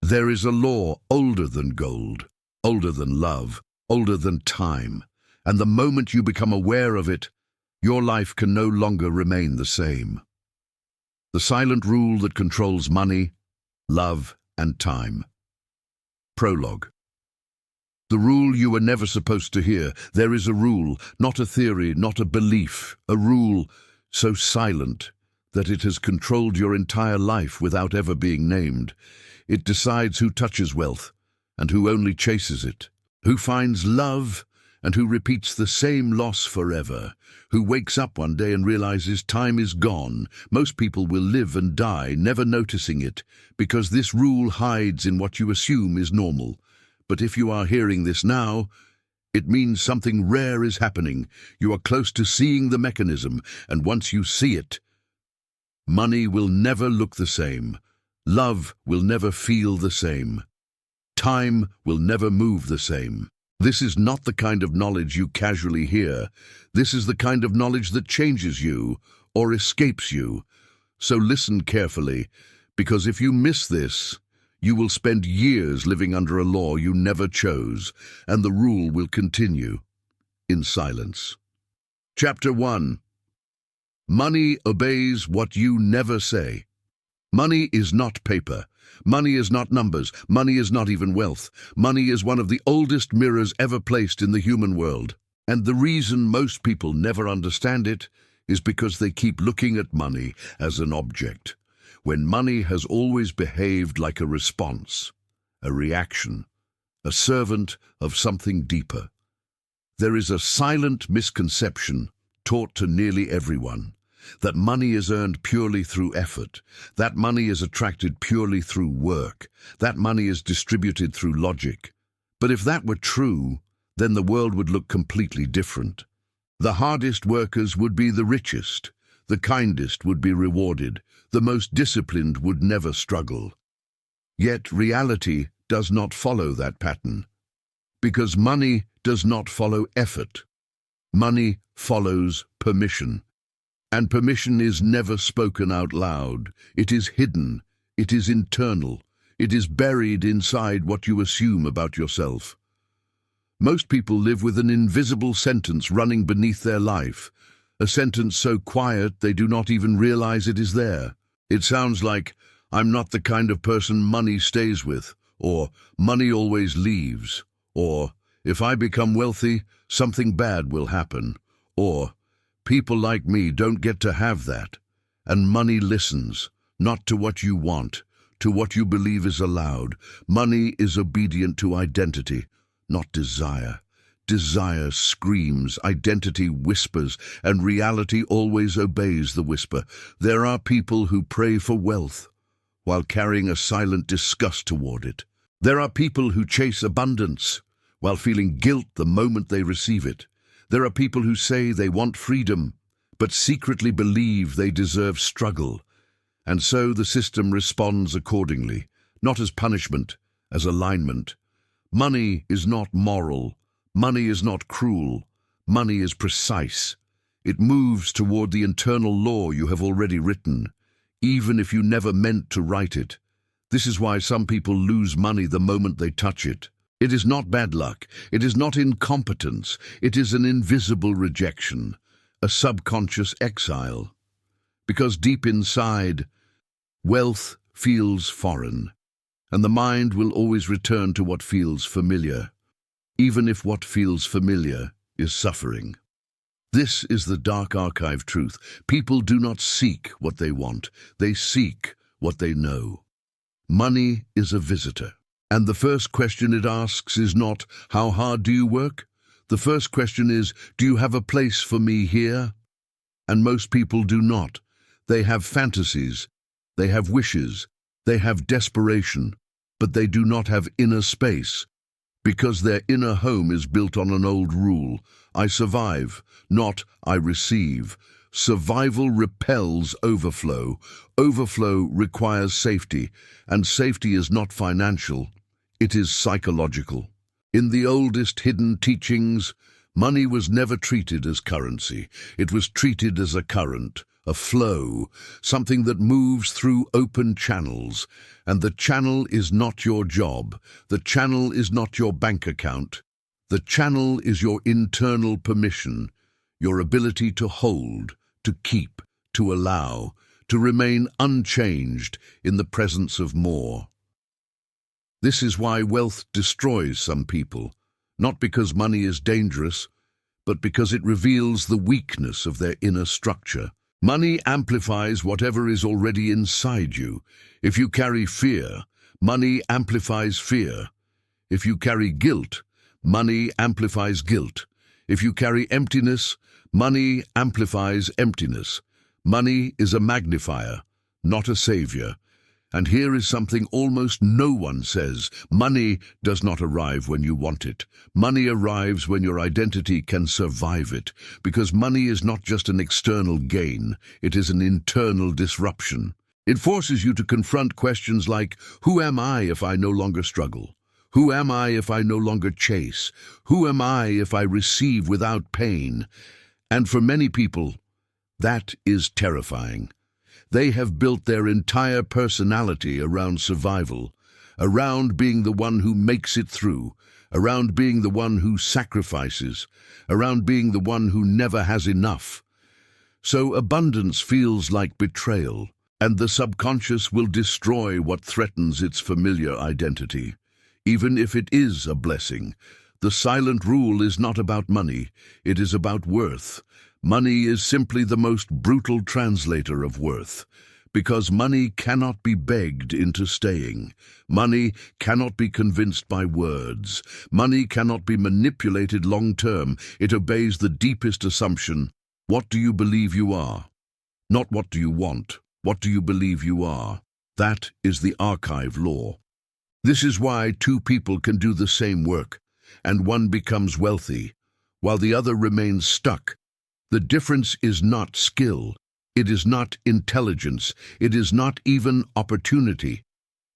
There is a law older than gold, older than love, older than time, and the moment you become aware of it, your life can no longer remain the same. The silent rule that controls money, love, and time. Prologue. The rule you were never supposed to hear. There is a rule, not a theory, not a belief, a rule so silent that it has controlled your entire life without ever being named. It decides who touches wealth and who only chases it, who finds love and who repeats the same loss forever, who wakes up one day and realizes time is gone. Most people will live and die, never noticing it, because this rule hides in what you assume is normal. But if you are hearing this now, it means something rare is happening. You are close to seeing the mechanism, and once you see it, money will never look the same. Love will never feel the same. Time will never move the same. This is not the kind of knowledge you casually hear. This is the kind of knowledge that changes you or escapes you. So listen carefully, because if you miss this, you will spend years living under a law you never chose, and the rule will continue in silence. Chapter 1. Money obeys what you never say. Money is not paper. Money is not numbers. Money is not even wealth. Money is one of the oldest mirrors ever placed in the human world. And the reason most people never understand it is because they keep looking at money as an object, when money has always behaved like a response, a reaction, a servant of something deeper. There is a silent misconception taught to nearly everyone, that money is earned purely through effort, that money is attracted purely through work, that money is distributed through logic. But if that were true, then the world would look completely different. The hardest workers would be the richest, the kindest would be rewarded, the most disciplined would never struggle. Yet reality does not follow that pattern, because money does not follow effort. Money follows permission. And permission is never spoken out loud. It is hidden. It is internal. It is buried inside what you assume about yourself. Most people live with an invisible sentence running beneath their life, a sentence so quiet they do not even realize it is there. It sounds like, "I'm not the kind of person money stays with," or "money always leaves," or "if I become wealthy, something bad will happen," or "people like me don't get to have that." And money listens, not to what you want, to what you believe is allowed. Money is obedient to identity, not desire. Desire screams, identity whispers, and reality always obeys the whisper. There are people who pray for wealth while carrying a silent disgust toward it. There are people who chase abundance while feeling guilt the moment they receive it. There are people who say they want freedom, but secretly believe they deserve struggle. And so the system responds accordingly, not as punishment, as alignment. Money is not moral. Money is not cruel. Money is precise. It moves toward the internal law you have already written, even if you never meant to write it. This is why some people lose money the moment they touch it. It is not bad luck. It is not incompetence. It is an invisible rejection, a subconscious exile. Because deep inside, wealth feels foreign, and the mind will always return to what feels familiar, even if what feels familiar is suffering. This is the dark archive truth. People do not seek what they want. They seek what they know. Money is a visitor. And the first question it asks is not, "How hard do you work?" The first question is, "Do you have a place for me here?" And most people do not. They have fantasies, they have wishes, they have desperation, but they do not have inner space, because their inner home is built on an old rule. I survive, not I receive. Survival repels overflow. Overflow requires safety, and safety is not financial. It is psychological. In the oldest hidden teachings, money was never treated as currency. It was treated as a current, a flow, something that moves through open channels. And the channel is not your job. The channel is not your bank account. The channel is your internal permission, your ability to hold, to keep, to allow, to remain unchanged in the presence of more. This is why wealth destroys some people, not because money is dangerous, but because it reveals the weakness of their inner structure. Money amplifies whatever is already inside you. If you carry fear, money amplifies fear. If you carry guilt, money amplifies guilt. If you carry emptiness, money amplifies emptiness. Money is a magnifier, not a savior. And here is something almost no one says. Money does not arrive when you want it. Money arrives when your identity can survive it, because money is not just an external gain, it is an internal disruption. It forces you to confront questions like, who am I if I no longer struggle? Who am I if I no longer chase? Who am I if I receive without pain? And for many people, that is terrifying. They have built their entire personality around survival, around being the one who makes it through, around being the one who sacrifices, around being the one who never has enough. So abundance feels like betrayal, and the subconscious will destroy what threatens its familiar identity. Even if it is a blessing, the silent rule is not about money, it is about worth. Money is simply the most brutal translator of worth, because money cannot be begged into staying. Money cannot be convinced by words. Money cannot be manipulated long-term. It obeys the deepest assumption. What do you believe you are? Not what do you want. What do you believe you are? That is the archive law. This is why two people can do the same work, and one becomes wealthy, while the other remains stuck. The difference is not skill, it is not intelligence, it is not even opportunity.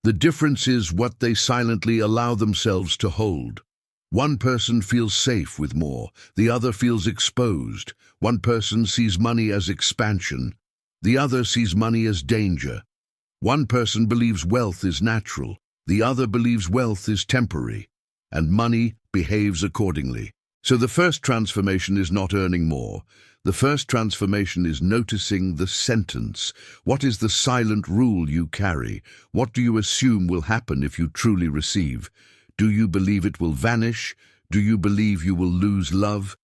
The difference is what they silently allow themselves to hold. One person feels safe with more, the other feels exposed. One person sees money as expansion, the other sees money as danger. One person believes wealth is natural, the other believes wealth is temporary, and money behaves accordingly. So the first transformation is not earning more. The first transformation is noticing the sentence. What is the silent rule you carry? What do you assume will happen if you truly receive? Do you believe it will vanish? Do you believe you will lose love?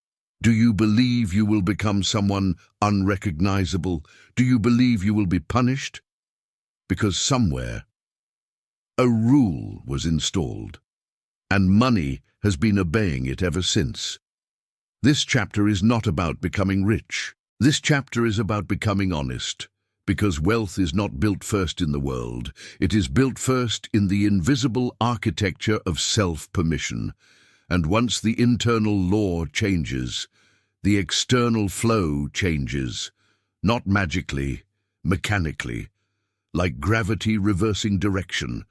Do you believe you will become someone unrecognizable? Do you believe you will be punished? Because somewhere, a rule was installed, and money has been obeying it ever since. This chapter is not about becoming rich. This chapter is about becoming honest, because wealth is not built first in the world. It is built first in the invisible architecture of self-permission. And once the internal law changes, the external flow changes, not magically, mechanically, like gravity reversing direction.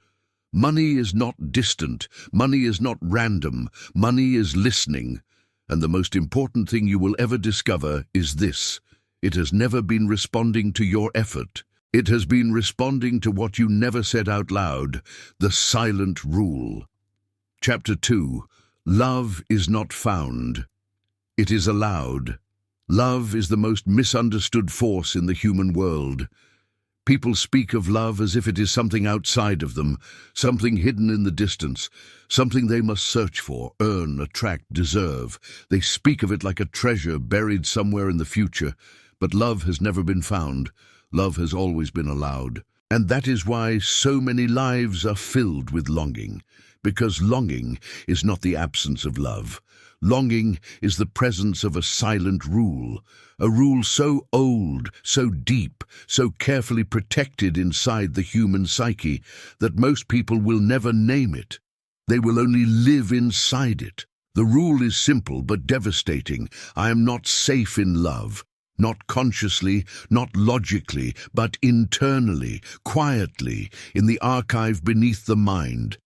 Money is not distant, money is not random, money is listening. And the most important thing you will ever discover is this: it has never been responding to your effort. It has been responding to what you never said out loud, the silent rule. Chapter 2. Love is not found. It is allowed. Love is the most misunderstood force in the human world. People speak of love as if it is something outside of them, something hidden in the distance, something they must search for, earn, attract, deserve. They speak of it like a treasure buried somewhere in the future. But love has never been found. Love has always been allowed. And that is why so many lives are filled with longing, because longing is not the absence of love. Longing is the presence of a silent rule, a rule so old, so deep, so carefully protected inside the human psyche that most people will never name it. They will only live inside it. The rule is simple but devastating. I am not safe in love. Not consciously, not logically, but internally, quietly, in the archive beneath the mind.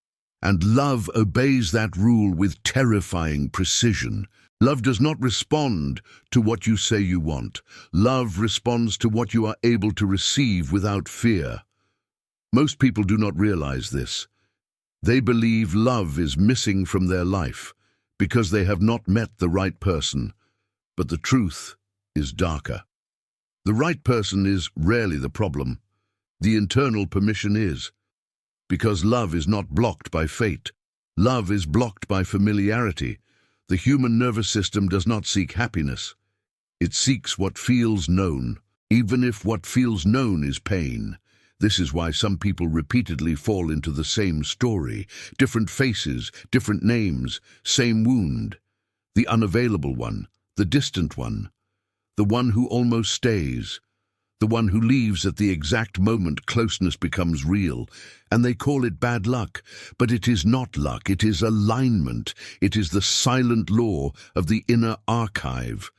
And love obeys that rule with terrifying precision. Love does not respond to what you say you want. Love responds to what you are able to receive without fear. Most people do not realize this. They believe love is missing from their life because they have not met the right person. But the truth is darker. The right person is rarely the problem. The internal permission is. Because love is not blocked by fate. Love is blocked by familiarity. The human nervous system does not seek happiness. It seeks what feels known, even if what feels known is pain. This is why some people repeatedly fall into the same story. Different faces, different names, same wound. The unavailable one, the distant one, the one who almost stays, the one who leaves at the exact moment closeness becomes real, and they call it bad luck. But it is not luck, it is alignment. It is the silent law of the inner archive.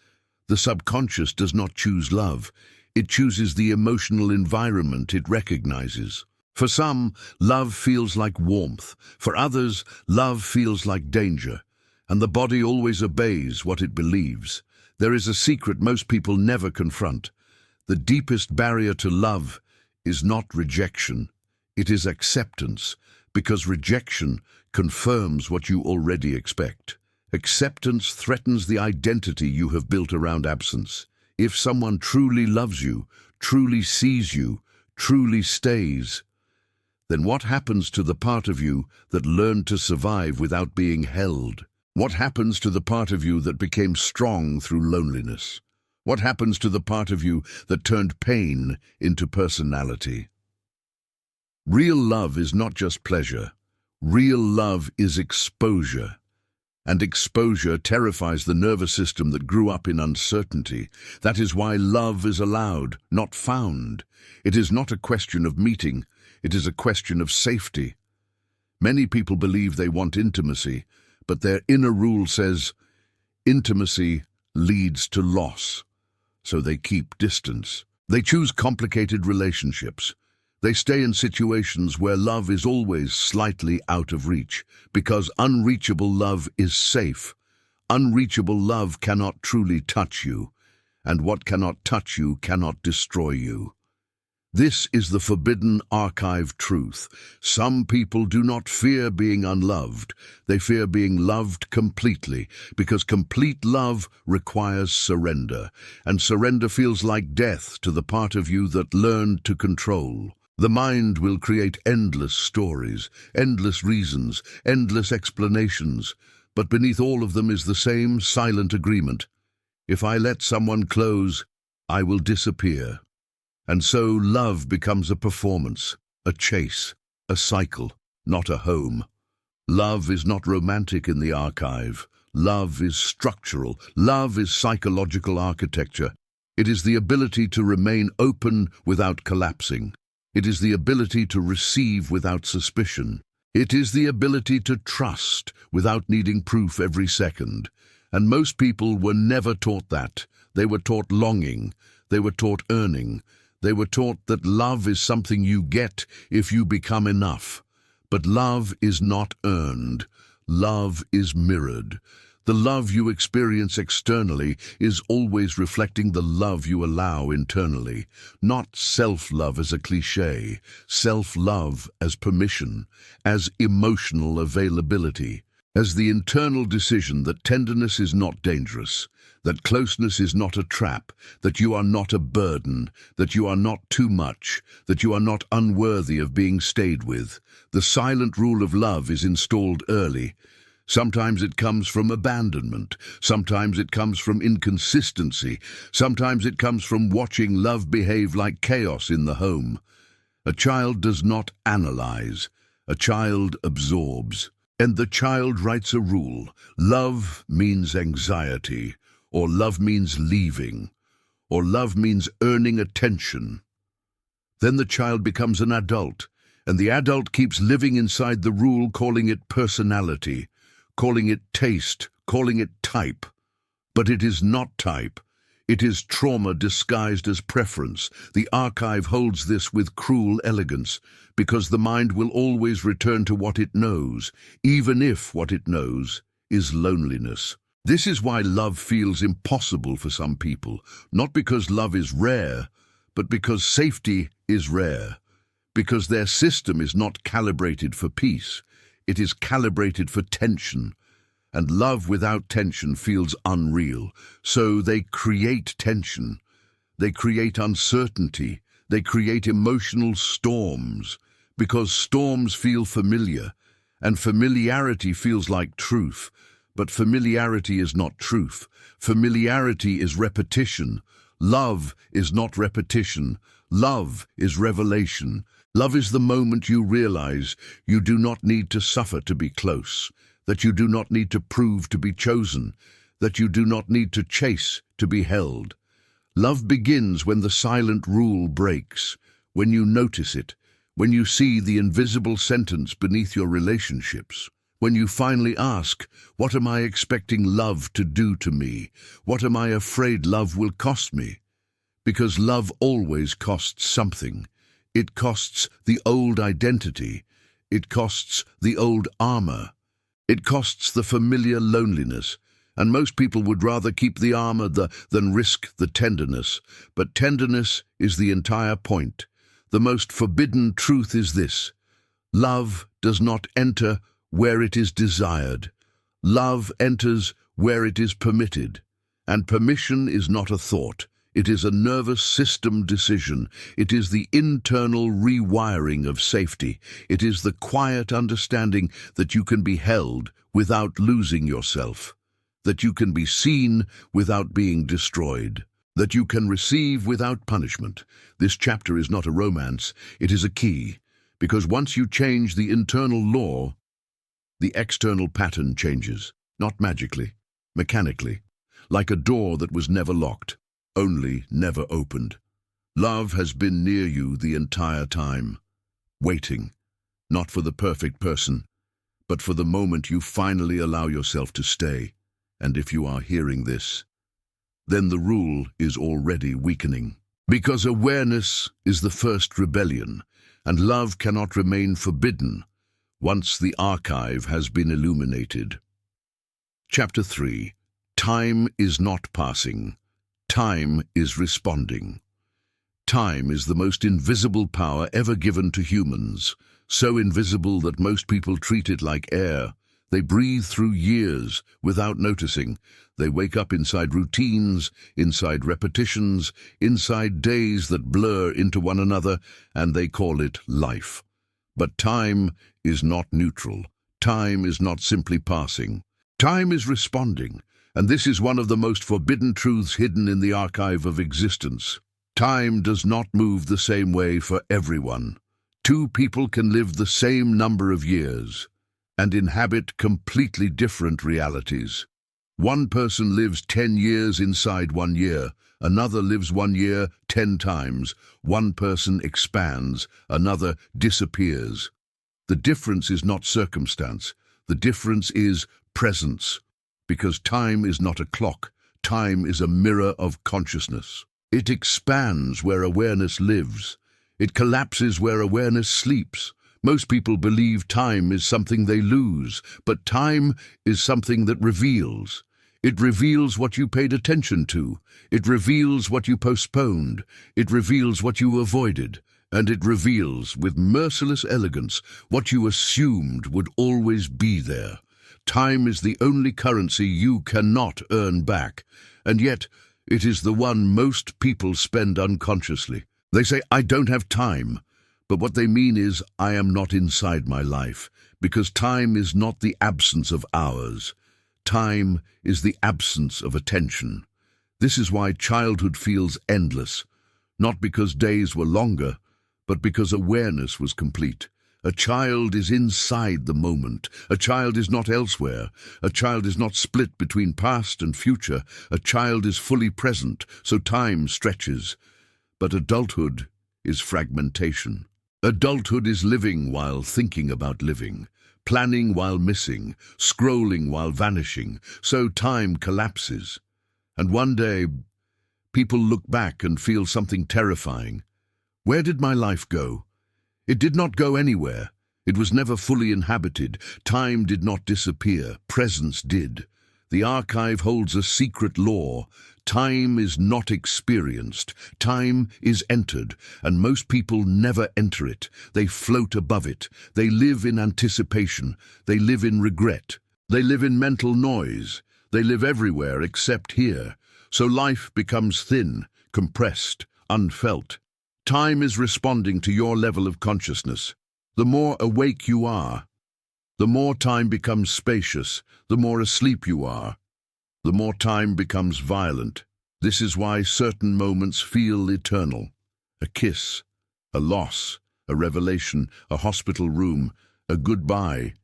The subconscious does not choose love. It chooses the emotional environment it recognizes. For some, love feels like warmth. For others, love feels like danger. And the body always obeys what it believes. There is a secret most people never confront. The deepest barrier to love is not rejection. It is acceptance, because rejection confirms what you already expect. Acceptance threatens the identity you have built around absence. If someone truly loves you, truly sees you, truly stays, then what happens to the part of you that learned to survive without being held? What happens to the part of you that became strong through loneliness? What happens to the part of you that turned pain into personality? Real love is not just pleasure. Real love is exposure. And exposure terrifies the nervous system that grew up in uncertainty. That is why love is allowed, not found. It is not a question of meeting. It is a question of safety. Many people believe they want intimacy, but their inner rule says, intimacy leads to loss. So they keep distance. They choose complicated relationships. They stay in situations where love is always slightly out of reach, because unreachable love is safe. Unreachable love cannot truly touch you, and what cannot touch you cannot destroy you. This is the forbidden archive truth. Some people do not fear being unloved. They fear being loved completely, because complete love requires surrender, and surrender feels like death to the part of you that learned to control. The mind will create endless stories, endless reasons, endless explanations, but beneath all of them is the same silent agreement. If I let someone close, I will disappear. And so love becomes a performance, a chase, a cycle, not a home. Love is not romantic in the archive. Love is structural. Love is psychological architecture. It is the ability to remain open without collapsing. It is the ability to receive without suspicion. It is the ability to trust without needing proof every second. And most people were never taught that. They were taught longing. They were taught earning. They were taught that love is something you get if you become enough. But love is not earned. Love is mirrored. The love you experience externally is always reflecting the love you allow internally. Not self-love as a cliché, self-love as permission, as emotional availability, as the internal decision that tenderness is not dangerous, that closeness is not a trap, that you are not a burden, that you are not too much, that you are not unworthy of being stayed with. The silent rule of love is installed early. Sometimes it comes from abandonment. Sometimes it comes from inconsistency. Sometimes it comes from watching love behave like chaos in the home. A child does not analyze. A child absorbs. And the child writes a rule. Love means anxiety, or love means leaving, or love means earning attention. Then the child becomes an adult, and the adult keeps living inside the rule, calling it personality, calling it taste, calling it type. But it is not type. It is trauma disguised as preference. The archive holds this with cruel elegance, because the mind will always return to what it knows, even if what it knows is loneliness. This is why love feels impossible for some people, not because love is rare, but because safety is rare, because their system is not calibrated for peace, it is calibrated for tension, and love without tension feels unreal. So they create tension, they create uncertainty, they create emotional storms, because storms feel familiar, and familiarity feels like truth. But familiarity is not truth. Familiarity is repetition. Love is not repetition. Love is revelation. Love is the moment you realize you do not need to suffer to be close, that you do not need to prove to be chosen, that you do not need to chase to be held. Love begins when the silent rule breaks, when you notice it, when you see the invisible sentence beneath your relationships. When you finally ask, what am I expecting love to do to me? What am I afraid love will cost me? Because love always costs something. It costs the old identity. It costs the old armor. It costs the familiar loneliness. And most people would rather keep the armor than risk the tenderness. But tenderness is the entire point. The most forbidden truth is this: love does not enter where it is desired. Love enters where it is permitted. And permission is not a thought. It is a nervous system decision. It is the internal rewiring of safety. It is the quiet understanding that you can be held without losing yourself, that you can be seen without being destroyed, that you can receive without punishment. This chapter is not a romance. It is a key, because once you change the internal law, the external pattern changes, not magically, mechanically, like a door that was never locked, only never opened. Love has been near you the entire time, waiting, not for the perfect person, but for the moment you finally allow yourself to stay. And if you are hearing this, then the rule is already weakening. Because awareness is the first rebellion, and love cannot remain forbidden once the archive has been illuminated. Chapter 3. Time is not passing. Time is responding. Time is the most invisible power ever given to humans, so invisible that most people treat it like air. They breathe through years without noticing. They wake up inside routines, inside repetitions, inside days that blur into one another, and they call it life. But time is not neutral. Time is not simply passing. Time is responding, and this is one of the most forbidden truths hidden in the archive of existence. Time does not move the same way for everyone. Two people can live the same number of years and inhabit completely different realities. One person lives 10 years inside 1 year. Another lives 1 year 10 times. One person expands, another disappears. The difference is not circumstance. The difference is presence. Because time is not a clock. Time is a mirror of consciousness. It expands where awareness lives. It collapses where awareness sleeps. Most people believe time is something they lose, but time is something that reveals. It reveals what you paid attention to. It reveals what you postponed. It reveals what you avoided. And it reveals, with merciless elegance, what you assumed would always be there. Time is the only currency you cannot earn back, and yet it is the one most people spend unconsciously. They say, I don't have time, but what they mean is, I am not inside my life, because time is not the absence of hours. Time is the absence of attention. This is why childhood feels endless, not because days were longer, but because awareness was complete. A child is inside the moment. A child is not elsewhere. A child is not split between past and future. A child is fully present, so time stretches. But adulthood is fragmentation. Adulthood is living while thinking about living, planning while missing, scrolling while vanishing, so time collapses. And one day, people look back and feel something terrifying. Where did my life go? It did not go anywhere. It was never fully inhabited. Time did not disappear. Presence did. The archive holds a secret law. Time is not experienced. Time is entered, and most people never enter it. They float above it. They live in anticipation. They live in regret. They live in mental noise. They live everywhere except here. So life becomes thin, compressed, unfelt. Time is responding to your level of consciousness. The more awake you are, the more time becomes spacious. The more asleep you are, the more time becomes violent. This is why certain moments feel eternal. A kiss, a loss, a revelation, a hospital room, a goodbye.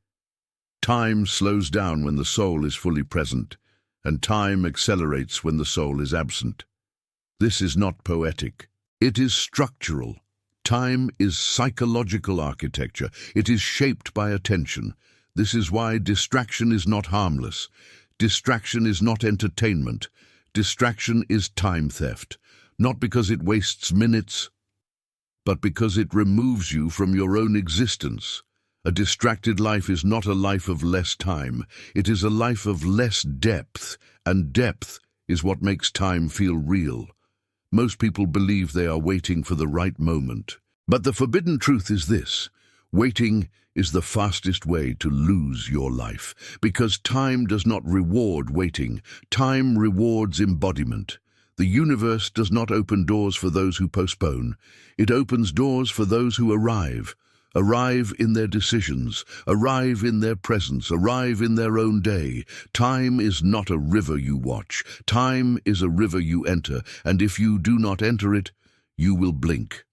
Time slows down when the soul is fully present, and time accelerates when the soul is absent. This is not poetic. It is structural. Time is psychological architecture. It is shaped by attention. This is why distraction is not harmless. Distraction is not entertainment. Distraction is time theft, not because it wastes minutes, but because it removes you from your own existence. A distracted life is not a life of less time. It is a life of less depth, and depth is what makes time feel real. Most people believe they are waiting for the right moment. But the forbidden truth is this: waiting is the fastest way to lose your life, because time does not reward waiting. Time rewards embodiment. The universe does not open doors for those who postpone. It opens doors for those who arrive in their decisions, arrive in their presence, arrive in their own day. Time is not a river you watch. Time is a river you enter, and if you do not enter it, you will blink,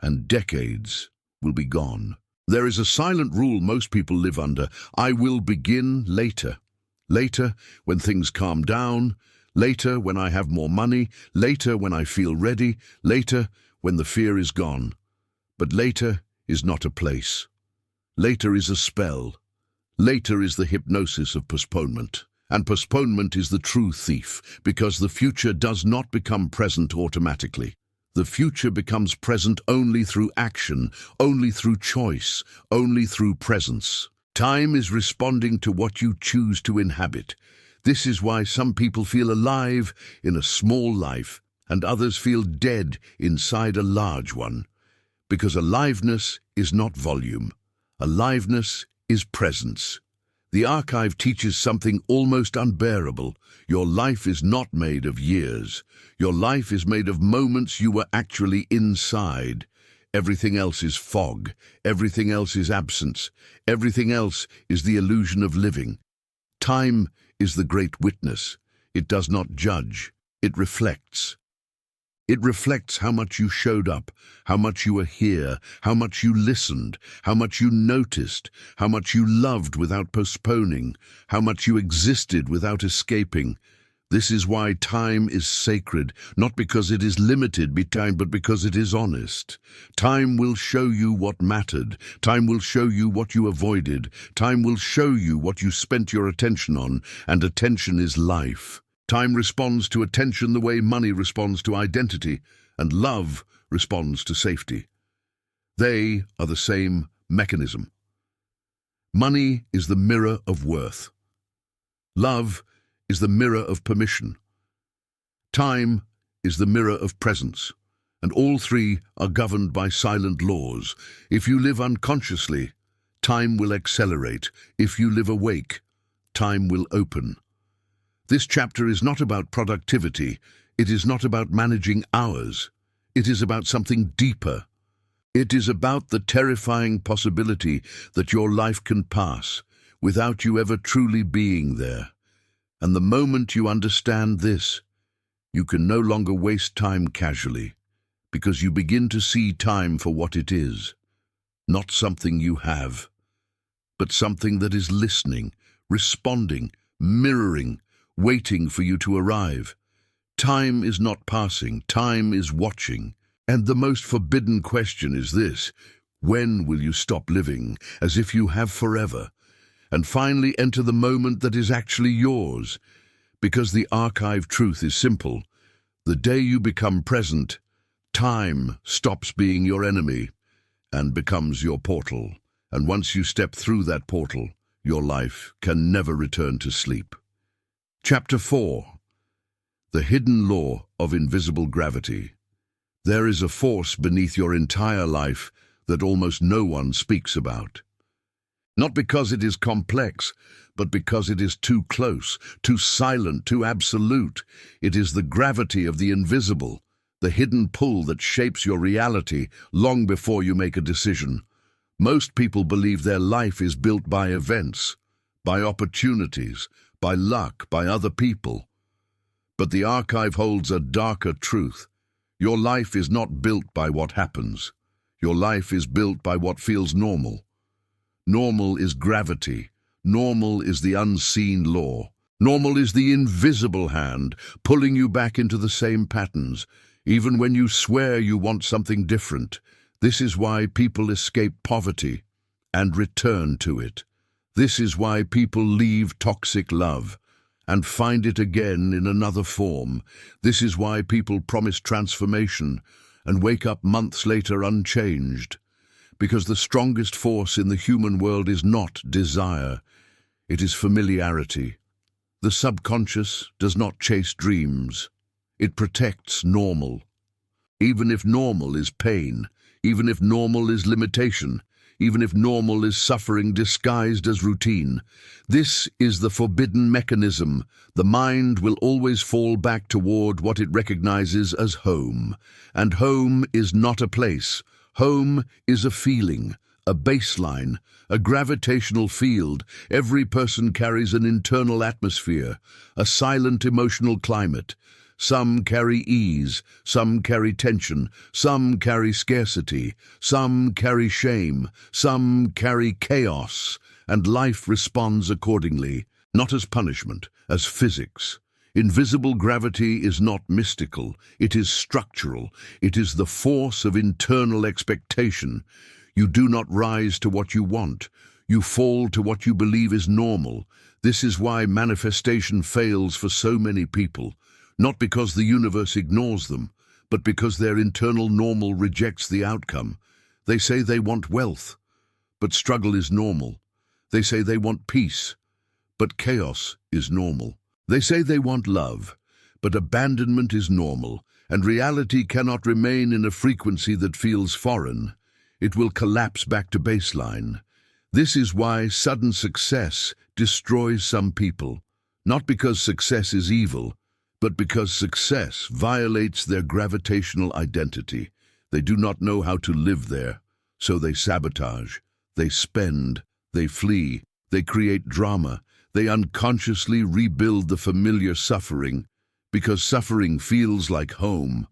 and decades will be gone. There is a silent rule most people live under: I will begin later. Later, when things calm down. Later, when I have more money. Later, when I feel ready. Later, when the fear is gone. But later is not a place. Later is a spell. Later is the hypnosis of postponement. And postponement is the true thief, because the future does not become present automatically. The future becomes present only through action, only through choice, only through presence. Time is responding to what you choose to inhabit. This is why some people feel alive in a small life, and others feel dead inside a large one. Because aliveness is not volume. Aliveness is presence. The archive teaches something almost unbearable. Your life is not made of years. Your life is made of moments you were actually inside. Everything else is fog. Everything else is absence. Everything else is the illusion of living. Time is the great witness. It does not judge. It reflects. It reflects how much you showed up, how much you were here, how much you listened, how much you noticed, how much you loved without postponing, how much you existed without escaping. This is why time is sacred, not because it is limited by time, but because it is honest. Time will show you what mattered. Time will show you what you avoided. Time will show you what you spent your attention on, and attention is life. Time responds to attention the way money responds to identity, and love responds to safety. They are the same mechanism. Money is the mirror of worth. Love is the mirror of permission. Time is the mirror of presence, and all three are governed by silent laws. If you live unconsciously, time will accelerate. If you live awake, time will open. This chapter is not about productivity. It is not about managing hours. It is about something deeper. It is about the terrifying possibility that your life can pass without you ever truly being there. And the moment you understand this, you can no longer waste time casually, because you begin to see time for what it is. Not something you have, but something that is listening, responding, mirroring, waiting for you to arrive. Time is not passing, time is watching. And the most forbidden question is this: when will you stop living as if you have forever, and finally enter the moment that is actually yours? Because the archive truth is simple. The day you become present, time stops being your enemy and becomes your portal. And once you step through that portal, your life can never return to sleep. Chapter 4. The Hidden Law of Invisible Gravity. There is a force beneath your entire life that almost no one speaks about. Not because it is complex, but because it is too close, too silent, too absolute. It is the gravity of the invisible, the hidden pull that shapes your reality long before you make a decision. Most people believe their life is built by events, by opportunities, by luck, by other people. But the archive holds a darker truth. Your life is not built by what happens. Your life is built by what feels normal. Normal is gravity. Normal is the unseen law. Normal is the invisible hand, pulling you back into the same patterns, even when you swear you want something different. This is why people escape poverty and return to it. This is why people leave toxic love and find it again in another form. This is why people promise transformation and wake up months later unchanged. Because the strongest force in the human world is not desire, it is familiarity. The subconscious does not chase dreams. It protects normal. Even if normal is pain, even if normal is limitation, even if normal is suffering disguised as routine. This is the forbidden mechanism. The mind will always fall back toward what it recognizes as home. And home is not a place. Home is a feeling, a baseline, a gravitational field. Every person carries an internal atmosphere, a silent emotional climate. Some carry ease, some carry tension, some carry scarcity, some carry shame, some carry chaos, and life responds accordingly, not as punishment, as physics. Invisible gravity is not mystical, it is structural. It is the force of internal expectation. You do not rise to what you want. You fall to what you believe is normal. This is why manifestation fails for so many people. Not because the universe ignores them, but because their internal normal rejects the outcome. They say they want wealth, but struggle is normal. They say they want peace, but chaos is normal. They say they want love, but abandonment is normal, and reality cannot remain in a frequency that feels foreign. It will collapse back to baseline. This is why sudden success destroys some people, not because success is evil, but because success violates their gravitational identity. They do not know how to live there, so they sabotage, they spend, they flee, they create drama, they unconsciously rebuild the familiar suffering, because suffering feels like home.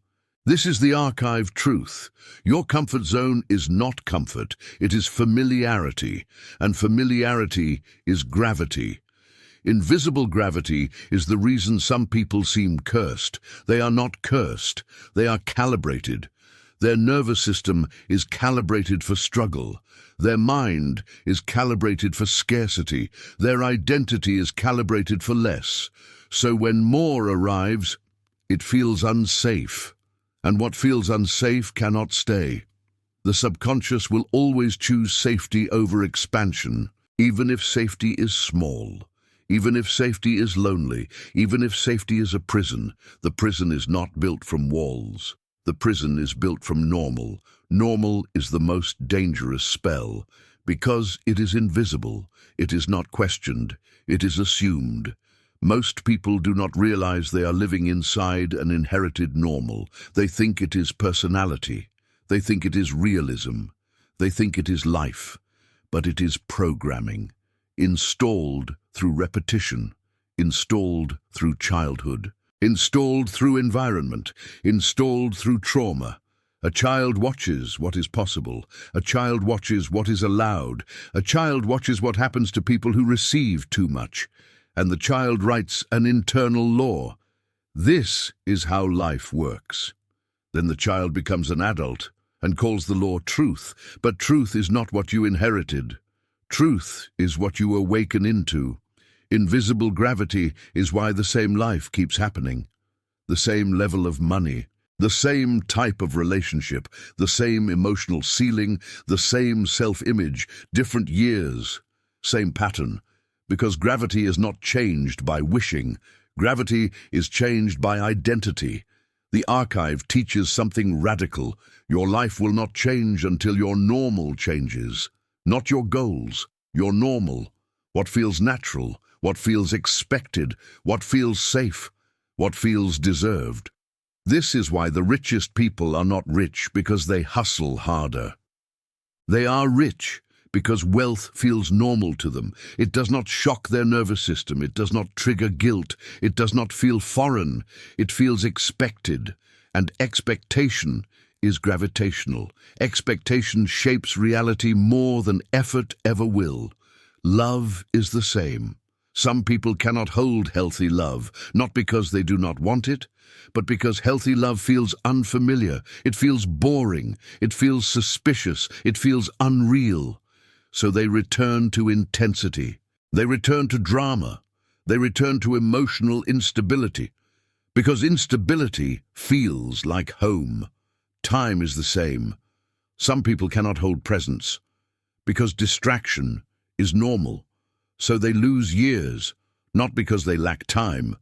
This is the archive truth. Your comfort zone is not comfort, it is familiarity, and familiarity is gravity. Invisible gravity is the reason some people seem cursed. They are not cursed, they are calibrated. Their nervous system is calibrated for struggle. Their mind is calibrated for scarcity. Their identity is calibrated for less. So when more arrives, it feels unsafe. And what feels unsafe cannot stay. The subconscious will always choose safety over expansion, even if safety is small. Even if safety is lonely, even if safety is a prison, the prison is not built from walls. The prison is built from normal. Normal is the most dangerous spell, because it is invisible, it is not questioned, it is assumed. Most people do not realize they are living inside an inherited normal. They think it is personality. They think it is realism. They think it is life. But it is programming. Installed through repetition, installed through childhood, installed through environment, installed through trauma. A child watches what is possible. A child watches what is allowed. A child watches what happens to people who receive too much. And the child writes an internal law. This is how life works. Then the child becomes an adult and calls the law truth. But truth is not what you inherited. Truth is what you awaken into. Invisible gravity is why the same life keeps happening. The same level of money, the same type of relationship, the same emotional ceiling, the same self-image, different years, same pattern. Because gravity is not changed by wishing. Gravity is changed by identity. The archive teaches something radical. Your life will not change until your normal changes. Not your goals, your normal. What feels natural, what feels expected, what feels safe, what feels deserved. This is why the richest people are not rich because they hustle harder. They are rich because wealth feels normal to them. It does not shock their nervous system. It does not trigger guilt. It does not feel foreign. It feels expected. And expectation is gravitational. Expectation shapes reality more than effort ever will. Love is the same. Some people cannot hold healthy love, not because they do not want it, but because healthy love feels unfamiliar. It feels boring. It feels suspicious. It feels unreal. So they return to intensity. They return to drama. They return to emotional instability. Because instability feels like home. Time is the same. Some people cannot hold presence. Because distraction is normal. So they lose years, not because they lack time,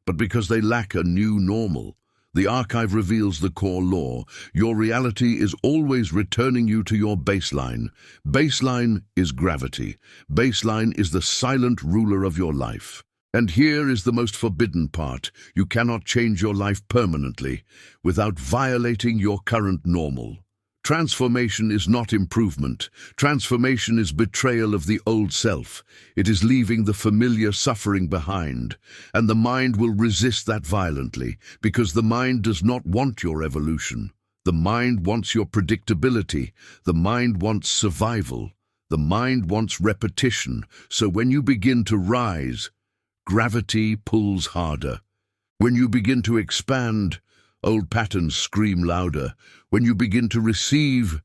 but because they lack a new normal. The archive reveals the core law. Your reality is always returning you to your baseline. Baseline is gravity. Baseline is the silent ruler of your life. And here is the most forbidden part. You cannot change your life permanently without violating your current normal. Transformation is not improvement. Transformation is betrayal of the old self. It is leaving the familiar suffering behind. And the mind will resist that violently, because the mind does not want your evolution. The mind wants your predictability. The mind wants survival. The mind wants repetition. So when you begin to rise, gravity pulls harder. When you begin to expand, old patterns scream louder. When you begin to receive,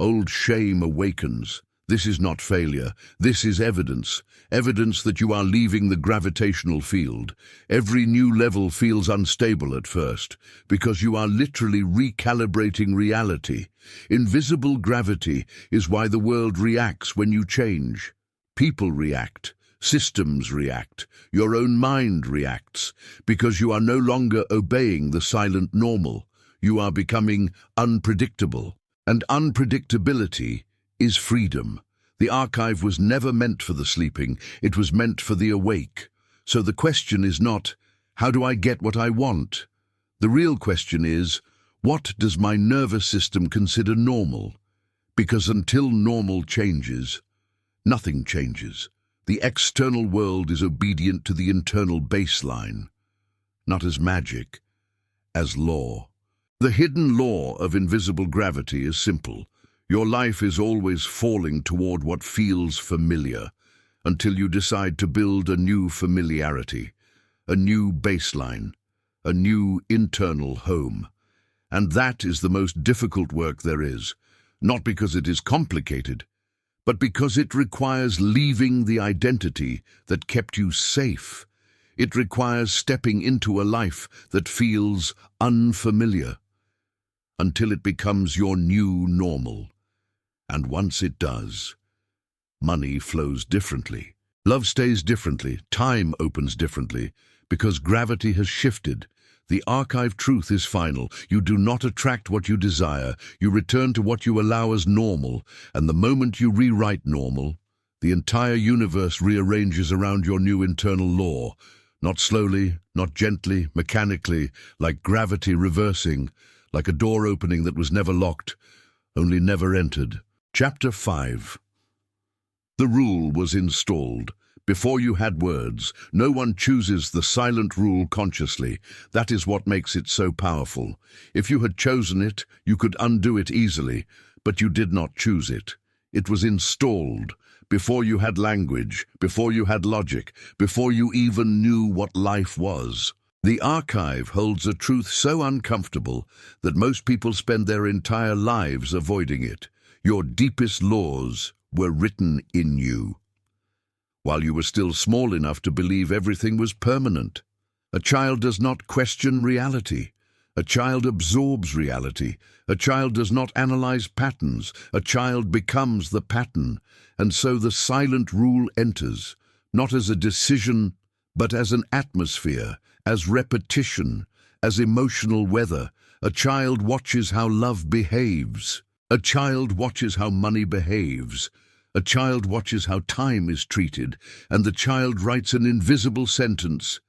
old shame awakens. This is not failure. This is evidence. Evidence that you are leaving the gravitational field. Every new level feels unstable at first, because you are literally recalibrating reality. Invisible gravity is why the world reacts when you change. People react. Systems react. Your own mind reacts, because you are no longer obeying the silent normal. You are becoming unpredictable. And unpredictability is freedom. The archive was never meant for the sleeping. It was meant for the awake. So the question is not, how do I get what I want? The real question is, what does my nervous system consider normal? Because until normal changes, nothing changes. The external world is obedient to the internal baseline, not as magic, as law. The hidden law of invisible gravity is simple. Your life is always falling toward what feels familiar, until you decide to build a new familiarity, a new baseline, a new internal home. And that is the most difficult work there is, not because it is complicated, but because it requires leaving the identity that kept you safe. It requires stepping into a life that feels unfamiliar, until it becomes your new normal. And once it does, money flows differently. Love stays differently. Time opens differently, because gravity has shifted. The archive truth is final. You do not attract what you desire. You return to what you allow as normal. And the moment you rewrite normal, the entire universe rearranges around your new internal law. Not slowly, not gently, mechanically, like gravity reversing, like a door opening that was never locked, only never entered. Chapter 5. The rule was installed. Before you had words, no one chooses the silent rule consciously. That is what makes it so powerful. If you had chosen it, you could undo it easily, but you did not choose it. It was installed before you had language, before you had logic, before you even knew what life was. The archive holds a truth so uncomfortable that most people spend their entire lives avoiding it. Your deepest laws were written in you, while you were still small enough to believe everything was permanent. A child does not question reality. A child absorbs reality. A child does not analyze patterns. A child becomes the pattern. And so the silent rule enters, not as a decision, but as an atmosphere, as repetition, as emotional weather. A child watches how love behaves. A child watches how money behaves. A child watches how time is treated, and the child writes an invisible sentence.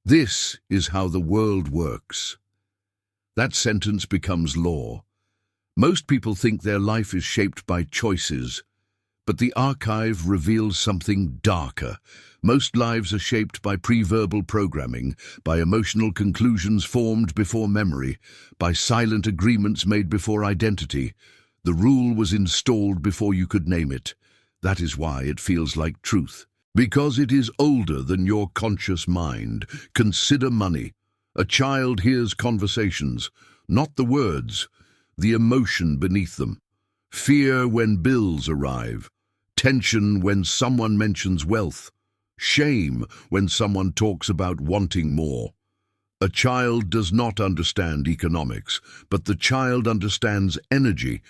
This is how the world works. That sentence becomes law. Most people think their life is shaped by choices, but the archive reveals something darker. Most lives are shaped by pre-verbal programming, by emotional conclusions formed before memory, by silent agreements made before identity. The rule was installed before you could name it. That is why it feels like truth. Because it is older than your conscious mind. Consider money. A child hears conversations, not the words, the emotion beneath them. Fear when bills arrive. Tension when someone mentions wealth. Shame when someone talks about wanting more. A child does not understand economics, but the child understands energy,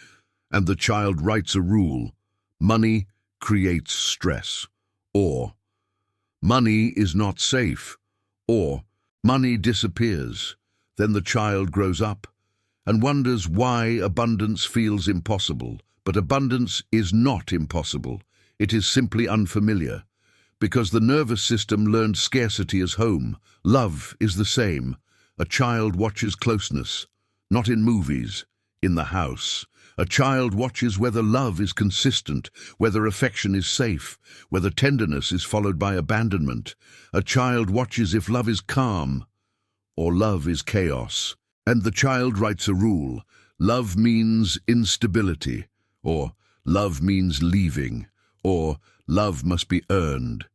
and the child writes a rule. Money creates stress. Or, money is not safe. Or, money disappears. Then the child grows up and wonders why abundance feels impossible. But abundance is not impossible. It is simply unfamiliar. Because the nervous system learned scarcity as home. Love is the same. A child watches closeness, not in movies, in the house. A child watches whether love is consistent, whether affection is safe, whether tenderness is followed by abandonment. A child watches if love is calm or love is chaos. And the child writes a rule. Love means instability, or love means leaving, or love must be earned.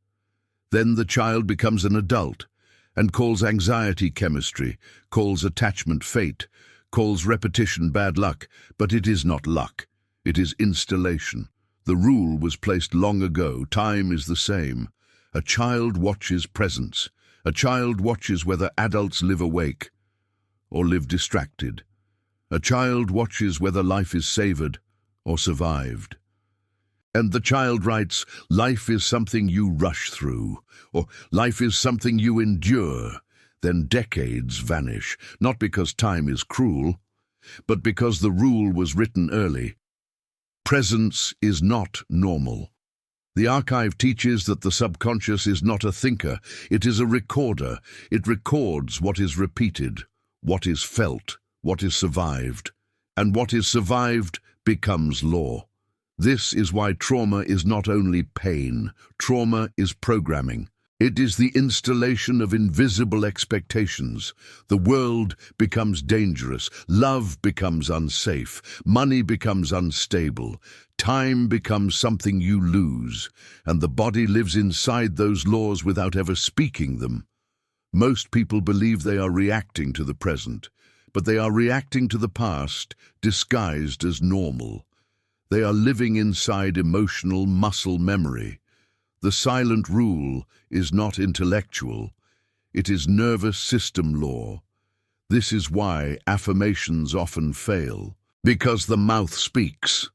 Then the child becomes an adult and calls anxiety chemistry, calls attachment fate, calls repetition bad luck, but it is not luck. It is installation. The rule was placed long ago. Time is the same. A child watches presence. A child watches whether adults live awake or live distracted. A child watches whether life is savored or survived. And the child writes, life is something you rush through, or life is something you endure. Then decades vanish, not because time is cruel, but because the rule was written early. Presence is not normal. The archive teaches that the subconscious is not a thinker, it is a recorder. It records what is repeated, what is felt, what is survived, and what is survived becomes law. This is why trauma is not only pain, trauma is programming. It is the installation of invisible expectations. The world becomes dangerous, love becomes unsafe, money becomes unstable, time becomes something you lose, and the body lives inside those laws without ever speaking them. Most people believe they are reacting to the present, but they are reacting to the past, disguised as normal. They are living inside emotional muscle memory. The silent rule is not intellectual, it is nervous system law. This is why affirmations often fail, because the mouth speaks,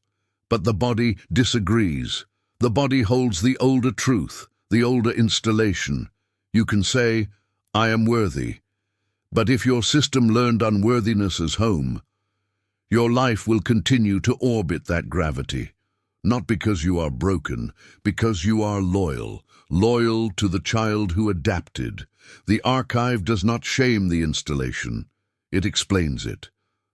but the body disagrees. The body holds the older truth, the older installation. You can say, I am worthy, but if your system learned unworthiness as home, your life will continue to orbit that gravity. Not because you are broken, because you are loyal, loyal to the child who adapted. The archive does not shame the installation, it explains it.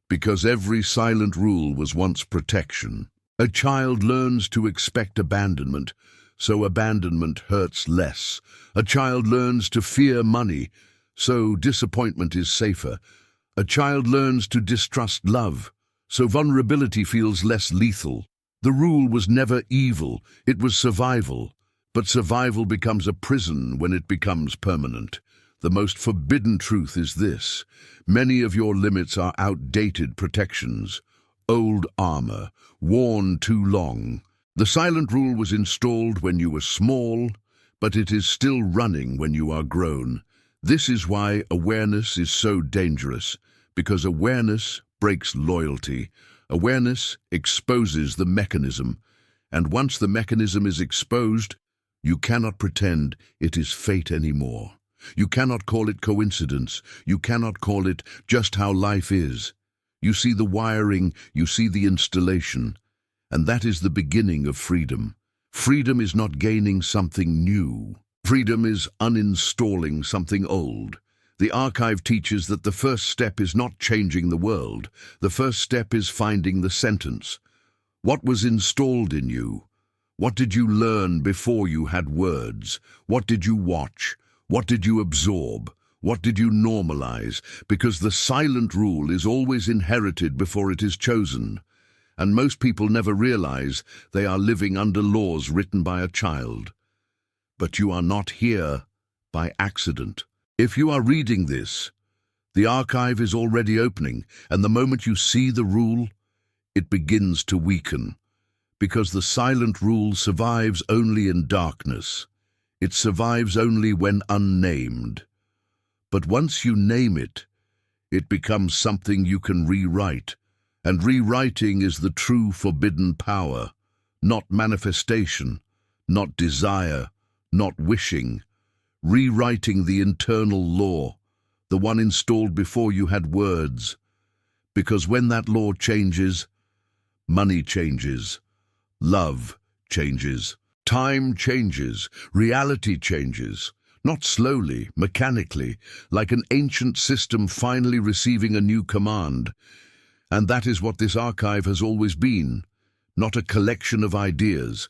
Because every silent rule was once protection. A child learns to expect abandonment, so abandonment hurts less. A child learns to fear money, so disappointment is safer. A child learns to distrust love, so vulnerability feels less lethal. The rule was never evil, it was survival. But survival becomes a prison when it becomes permanent. The most forbidden truth is this: many of your limits are outdated protections, old armor, worn too long. The silent rule was installed when you were small, but it is still running when you are grown. This is why awareness is so dangerous, because awareness breaks loyalty. Awareness exposes the mechanism, and once the mechanism is exposed, You cannot pretend it is fate anymore. You cannot call it coincidence. You cannot call it just how life is. You see the wiring, you see the installation, and that is the beginning of freedom. Freedom is not gaining something new. Freedom is uninstalling something old. The archive teaches that the first step is not changing the world. The first step is finding the sentence. What was installed in you? What did you learn before you had words? What did you watch? What did you absorb? What did you normalize? Because the silent rule is always inherited before it is chosen. And most people never realize they are living under laws written by a child. But you are not here by accident. If you are reading this, the archive is already opening, and the moment you see the rule, it begins to weaken. Because the silent rule survives only in darkness. It survives only when unnamed. But once you name it, it becomes something you can rewrite. And rewriting is the true forbidden power, not manifestation, not desire, not wishing. Rewriting the internal law, the one installed before you had words. Because when that law changes, money changes, love changes, time changes, reality changes. Not slowly, mechanically, like an ancient system finally receiving a new command. And that is what this archive has always been, not a collection of ideas,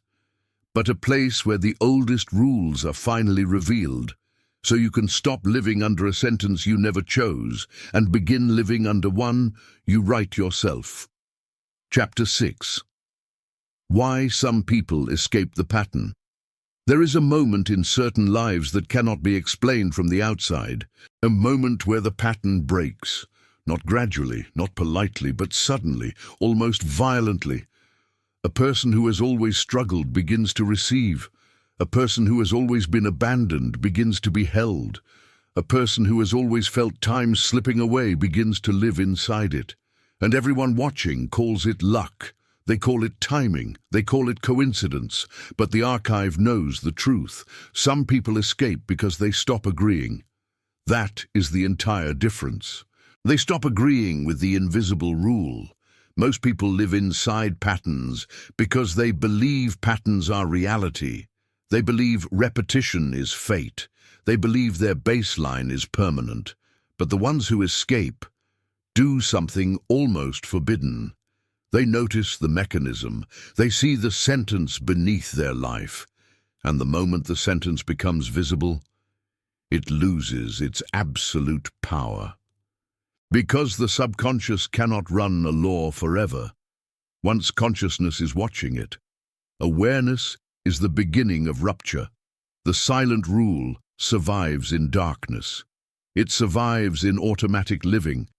but a place where the oldest rules are finally revealed, so you can stop living under a sentence you never chose and begin living under one you write yourself. Chapter 6. Why some people escape the pattern. There is a moment in certain lives that cannot be explained from the outside, a moment where the pattern breaks, not gradually, not politely, but suddenly, almost violently. A person who has always struggled begins to receive. A person who has always been abandoned begins to be held. A person who has always felt time slipping away begins to live inside it. And everyone watching calls it luck. They call it timing. They call it coincidence. But the archive knows the truth. Some people escape because they stop agreeing. That is the entire difference. They stop agreeing with the invisible rule. Most people live inside patterns because they believe patterns are reality. They believe repetition is fate. They believe their baseline is permanent. But the ones who escape do something almost forbidden. They notice the mechanism. They see the sentence beneath their life. And the moment the sentence becomes visible, it loses its absolute power. Because the subconscious cannot run a law forever. Once consciousness is watching it, awareness is the beginning of rupture. The silent rule survives in darkness. It survives in automatic living.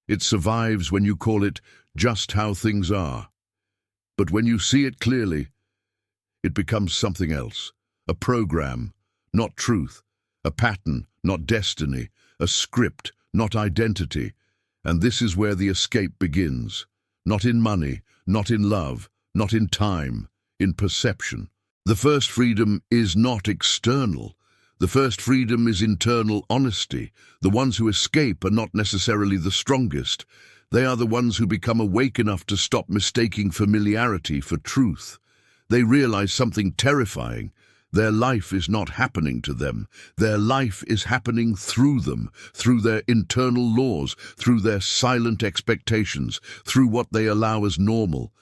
It survives when you call it just how things are. But when you see it clearly, it becomes something else. A program, not truth. A pattern, not destiny. A script, not identity. And this is where the escape begins. Not in money, not in love, not in time, in perception. The first freedom is not external. The first freedom is internal honesty. The ones who escape are not necessarily the strongest. They are the ones who become awake enough to stop mistaking familiarity for truth. They realize something terrifying. Their life is not happening to them. Their life is happening through them, through their internal laws, through their silent expectations, through what they allow as normal.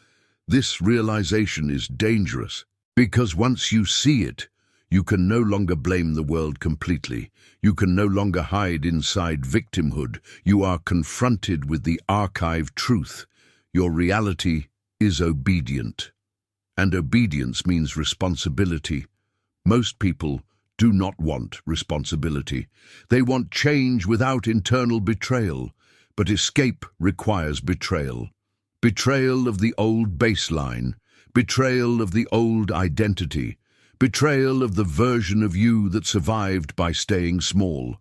This realization is dangerous, because once you see it, you can no longer blame the world completely. You can no longer hide inside victimhood. You are confronted with the archive truth. Your reality is obedient. And obedience means responsibility. Most people do not want responsibility. They want change without internal betrayal, but escape requires betrayal. Betrayal of the old baseline, betrayal of the old identity, betrayal of the version of you that survived by staying small.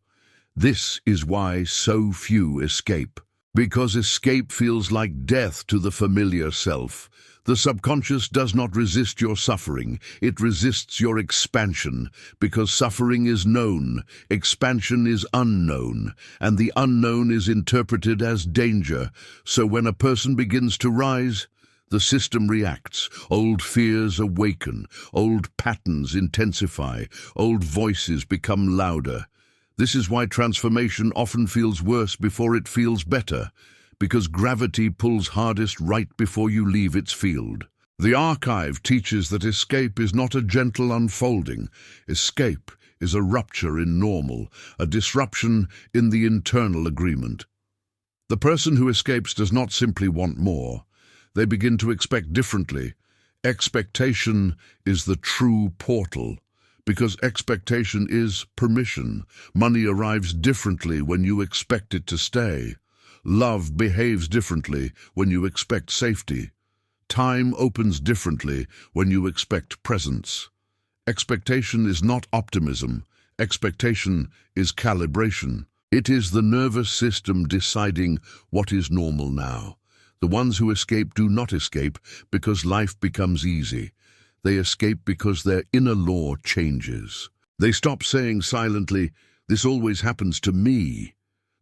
This is why so few escape. Because escape feels like death to the familiar self. The subconscious does not resist your suffering, it resists your expansion, because suffering is known, expansion is unknown, and the unknown is interpreted as danger. So when a person begins to rise, the system reacts, old fears awaken, old patterns intensify, old voices become louder. This is why transformation often feels worse before it feels better, because gravity pulls hardest right before you leave its field. The archive teaches that escape is not a gentle unfolding. Escape is a rupture in normal, a disruption in the internal agreement. The person who escapes does not simply want more. They begin to expect differently. Expectation is the true portal, because expectation is permission. Money arrives differently when you expect it to stay. Love behaves differently when you expect safety. Time opens differently when you expect presence. Expectation is not optimism. Expectation is calibration. It is the nervous system deciding what is normal now. The ones who escape do not escape because life becomes easy. They escape because their inner law changes. They stop saying silently, "This always happens to me."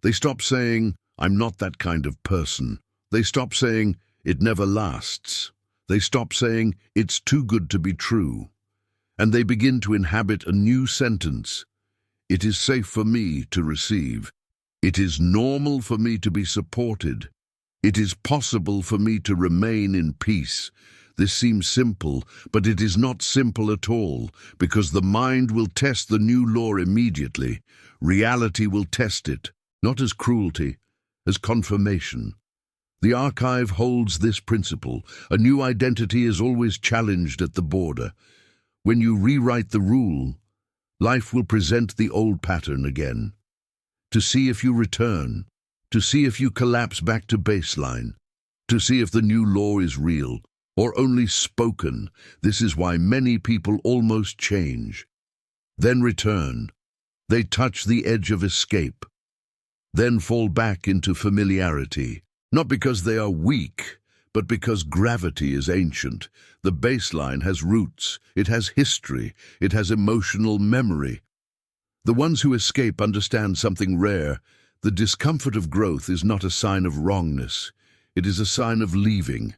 They stop saying, "I'm not that kind of person." They stop saying, "It never lasts." They stop saying, "It's too good to be true." And they begin to inhabit a new sentence. It is safe for me to receive. It is normal for me to be supported. It is possible for me to remain in peace. This seems simple, but it is not simple at all, because the mind will test the new law immediately. Reality will test it, not as cruelty, as confirmation. The archive holds this principle. A new identity is always challenged at the border. When you rewrite the rule, life will present the old pattern again, to see if you return, to see if you collapse back to baseline, to see if the new law is real or only spoken. This is why many people almost change, then return. They touch the edge of escape, then fall back into familiarity, not because they are weak, but because gravity is ancient. The baseline has roots, it has history, it has emotional memory. The ones who escape understand something rare. The discomfort of growth is not a sign of wrongness. It is a sign of leaving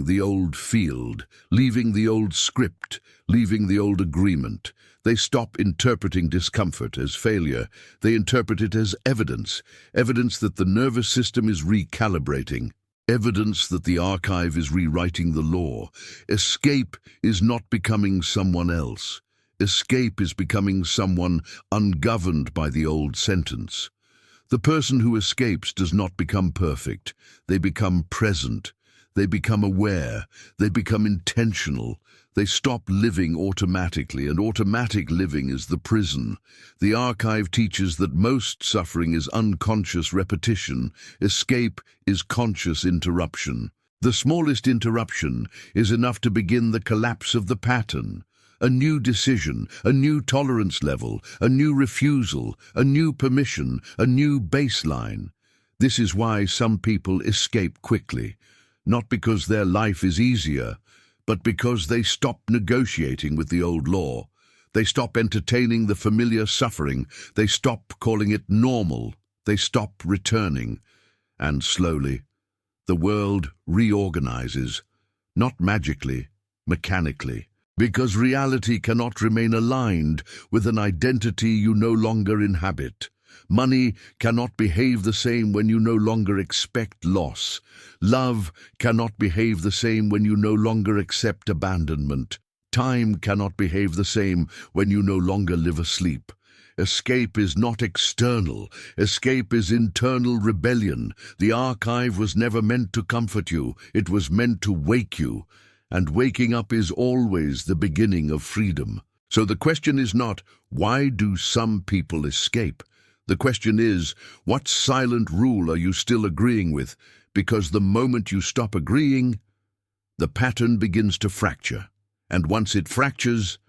the old field, leaving the old script, leaving the old agreement. They stop interpreting discomfort as failure. They interpret it as evidence, evidence that the nervous system is recalibrating, evidence that the archive is rewriting the law. Escape is not becoming someone else. Escape is becoming someone ungoverned by the old sentence. The person who escapes does not become perfect. They become present. They become aware. They become intentional. They stop living automatically, and automatic living is the prison. The archive teaches that most suffering is unconscious repetition. Escape is conscious interruption. The smallest interruption is enough to begin the collapse of the pattern. A new decision, a new tolerance level, a new refusal, a new permission, a new baseline. This is why some people escape quickly, not because their life is easier, but because they stop negotiating with the old law. They stop entertaining the familiar suffering. They stop calling it normal. They stop returning. And slowly, the world reorganizes, not magically, mechanically. Because reality cannot remain aligned with an identity you no longer inhabit. Money cannot behave the same when you no longer expect loss. Love cannot behave the same when you no longer accept abandonment. Time cannot behave the same when you no longer live asleep. Escape is not external. Escape is internal rebellion. The archive was never meant to comfort you. It was meant to wake you. And waking up is always the beginning of freedom. So the question is not, why do some people escape? The question is, what silent rule are you still agreeing with? Because the moment you stop agreeing, the pattern begins to fracture. And once it fractures,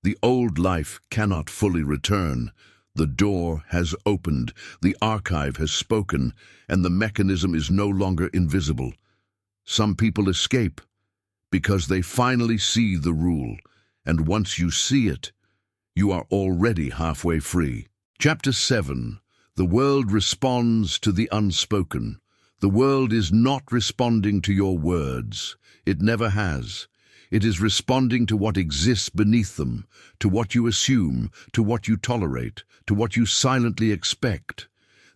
the old life cannot fully return. The door has opened, the archive has spoken, and the mechanism is no longer invisible. Some people escape because they finally see the rule, and once you see it, you are already halfway free. Chapter 7. The world responds to the unspoken. The world is not responding to your words. It never has. It is responding to what exists beneath them, to what you assume, to what you tolerate, to what you silently expect.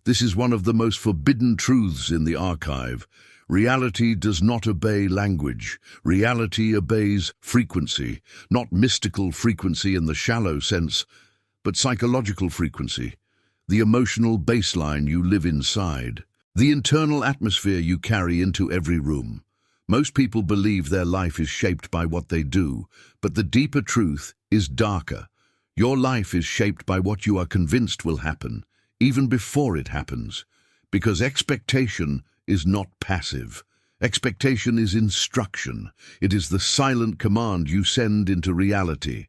This is one of the most forbidden truths in the archive. Reality does not obey language. Reality obeys frequency, not mystical frequency in the shallow sense, but psychological frequency, the emotional baseline you live inside, the internal atmosphere you carry into every room. Most people believe their life is shaped by what they do, but the deeper truth is darker. Your life is shaped by what you are convinced will happen, even before it happens, because expectation is not passive. Expectation is instruction. It is the silent command you send into reality.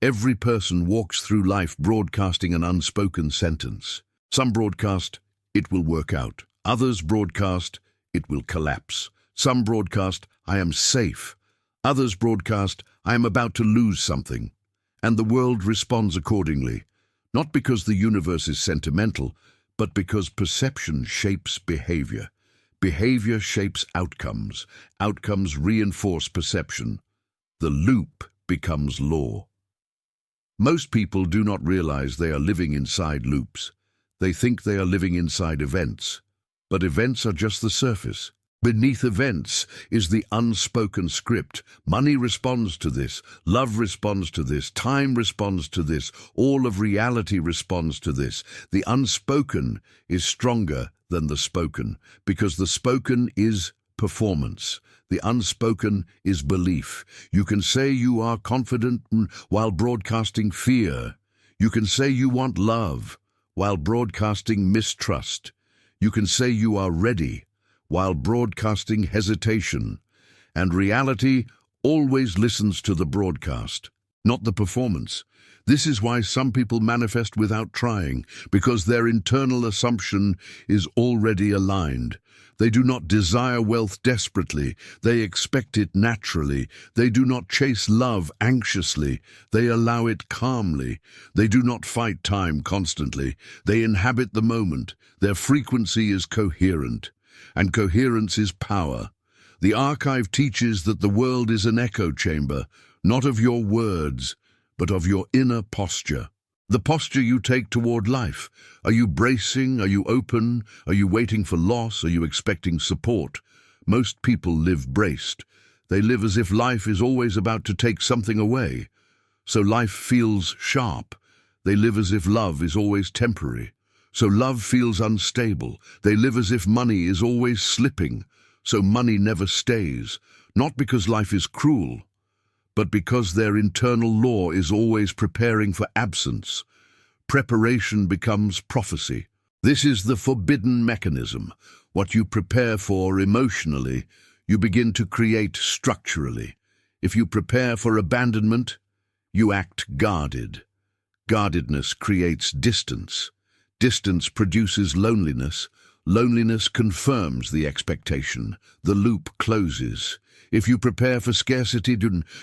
Every person walks through life broadcasting an unspoken sentence. Some broadcast, "It will work out." Others broadcast, "It will collapse." Some broadcast, "I am safe." Others broadcast, "I am about to lose something." And the world responds accordingly, not because the universe is sentimental, but because perception shapes behavior. Behavior shapes outcomes. Outcomes reinforce perception. The loop becomes law. Most people do not realize they are living inside loops. They think they are living inside events, but events are just the surface. Beneath events is the unspoken script. Money responds to this, love responds to this, time responds to this, all of reality responds to this. The unspoken is stronger than the spoken, because the spoken is performance. The unspoken is belief. You can say you are confident while broadcasting fear. You can say you want love while broadcasting mistrust. You can say you are ready while broadcasting hesitation. And reality always listens to the broadcast, not the performance. This is why some people manifest without trying, because their internal assumption is already aligned. They do not desire wealth desperately. They expect it naturally. They do not chase love anxiously. They allow it calmly. They do not fight time constantly. They inhabit the moment. Their frequency is coherent. And coherence is power. The archive teaches that the world is an echo chamber, not of your words, but of your inner posture. The posture you take toward life. Are you bracing? Are you open? Are you waiting for loss? Are you expecting support? Most people live braced. They live as if life is always about to take something away. So life feels sharp. They live as if love is always temporary. So love feels unstable. They live as if money is always slipping. So money never stays. Not because life is cruel, but because their internal law is always preparing for absence. Preparation becomes prophecy. This is the forbidden mechanism. What you prepare for emotionally, you begin to create structurally. If you prepare for abandonment, you act guarded. Guardedness creates distance. Distance produces loneliness. Loneliness confirms the expectation. The loop closes. If you prepare for scarcity,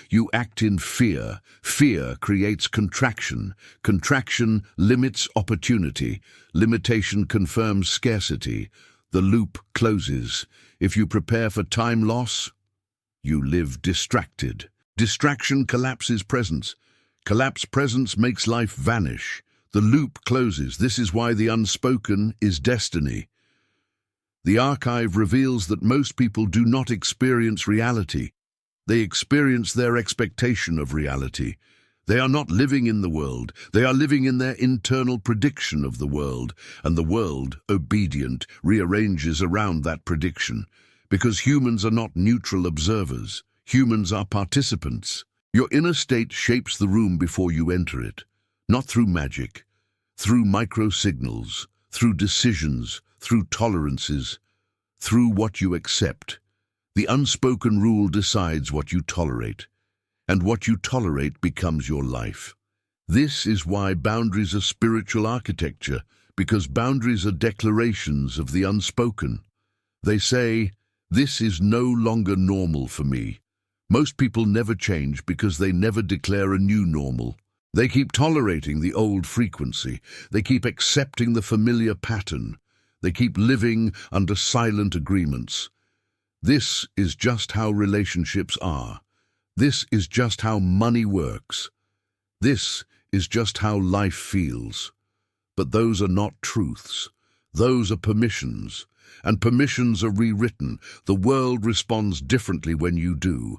you act in fear. Fear creates contraction. Contraction limits opportunity. Limitation confirms scarcity. The loop closes. If you prepare for time loss, you live distracted. Distraction collapses presence. Collapsed presence makes life vanish. The loop closes. This is why the unspoken is destiny. The archive reveals that most people do not experience reality. They experience their expectation of reality. They are not living in the world. They are living in their internal prediction of the world, and the world, obedient, rearranges around that prediction. Because humans are not neutral observers. Humans are participants. Your inner state shapes the room before you enter it. Not through magic, through micro-signals, through decisions, through tolerances, through what you accept. The unspoken rule decides what you tolerate, and what you tolerate becomes your life. This is why boundaries are spiritual architecture, because boundaries are declarations of the unspoken. They say, "This is no longer normal for me." Most people never change because they never declare a new normal. They keep tolerating the old frequency. They keep accepting the familiar pattern. They keep living under silent agreements. This is just how relationships are. This is just how money works. This is just how life feels. But those are not truths. Those are permissions. And permissions are rewritten. The world responds differently when you do.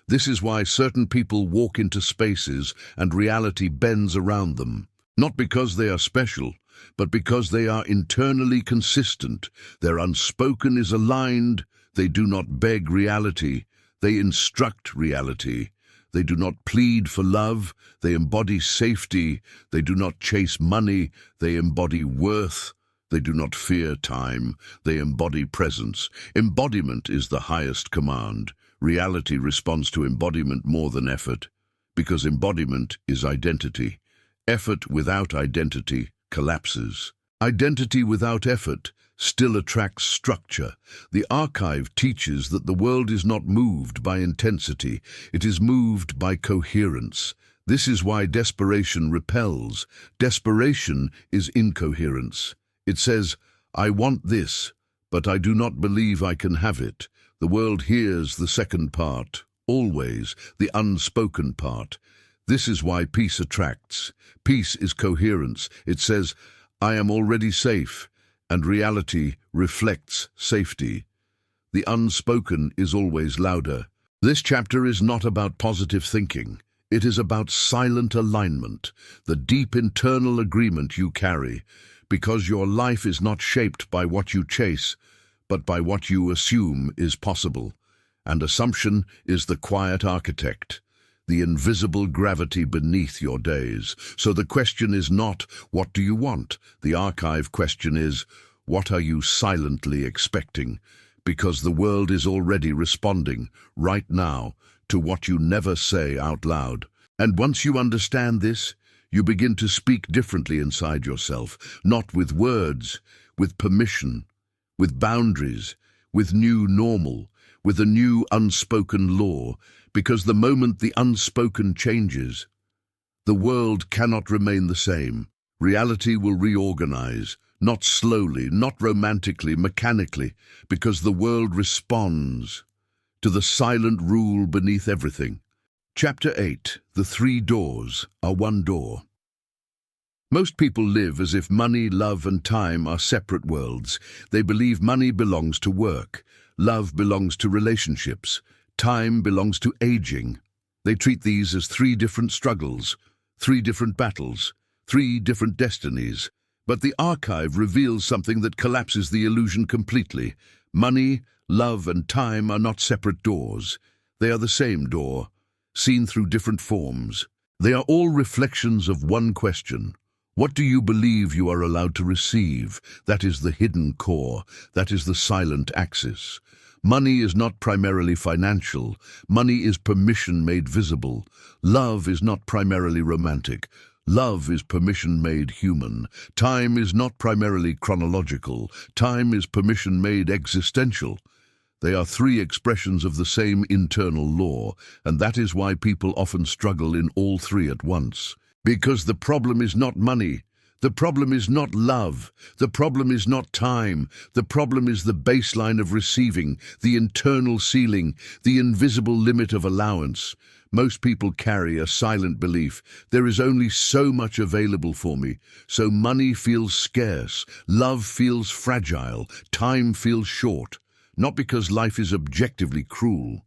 This is why certain people walk into spaces and reality bends around them. Not because they are special, but because they are internally consistent. Their unspoken is aligned. They do not beg reality. They instruct reality. They do not plead for love. They embody safety. They do not chase money. They embody worth. They do not fear time. They embody presence. Embodiment is the highest command. Reality responds to embodiment more than effort, because embodiment is identity. Effort without identity collapses. Identity without effort still attracts structure. The archive teaches that the world is not moved by intensity, it is moved by coherence. This is why desperation repels. Desperation is incoherence. It says, "I want this, but I do not believe I can have it." The world hears the second part, always, the unspoken part. This is why peace attracts. Peace is coherence. It says, "I am already safe," and reality reflects safety. The unspoken is always louder. This chapter is not about positive thinking. It is about silent alignment, the deep internal agreement you carry, because your life is not shaped by what you chase, but by what you assume is possible. And assumption is the quiet architect, the invisible gravity beneath your days. So the question is not, what do you want? The archive question is, what are you silently expecting? Because the world is already responding, right now, to what you never say out loud. And once you understand this, you begin to speak differently inside yourself, not with words, with permission, with boundaries, with new normal, with a new unspoken law, because the moment the unspoken changes, the world cannot remain the same. Reality will reorganize, not slowly, not romantically, mechanically, because the world responds to the silent rule beneath everything. Chapter 8. The three doors are one door. Most people live as if money, love, and time are separate worlds. They believe money belongs to work, love belongs to relationships, time belongs to aging. They treat these as three different struggles, three different battles, three different destinies. But the archive reveals something that collapses the illusion completely. Money, love, and time are not separate doors. They are the same door, seen through different forms. They are all reflections of one question. What do you believe you are allowed to receive? That is the hidden core. That is the silent axis. Money is not primarily financial. Money is permission made visible. Love is not primarily romantic. Love is permission made human. Time is not primarily chronological. Time is permission made existential. They are three expressions of the same internal law, and that is why people often struggle in all three at once. Because the problem is not money. The problem is not love. The problem is not time. The problem is the baseline of receiving, the internal ceiling, the invisible limit of allowance. Most people carry a silent belief. There is only so much available for me. So money feels scarce, love feels fragile, time feels short. Not because life is objectively cruel,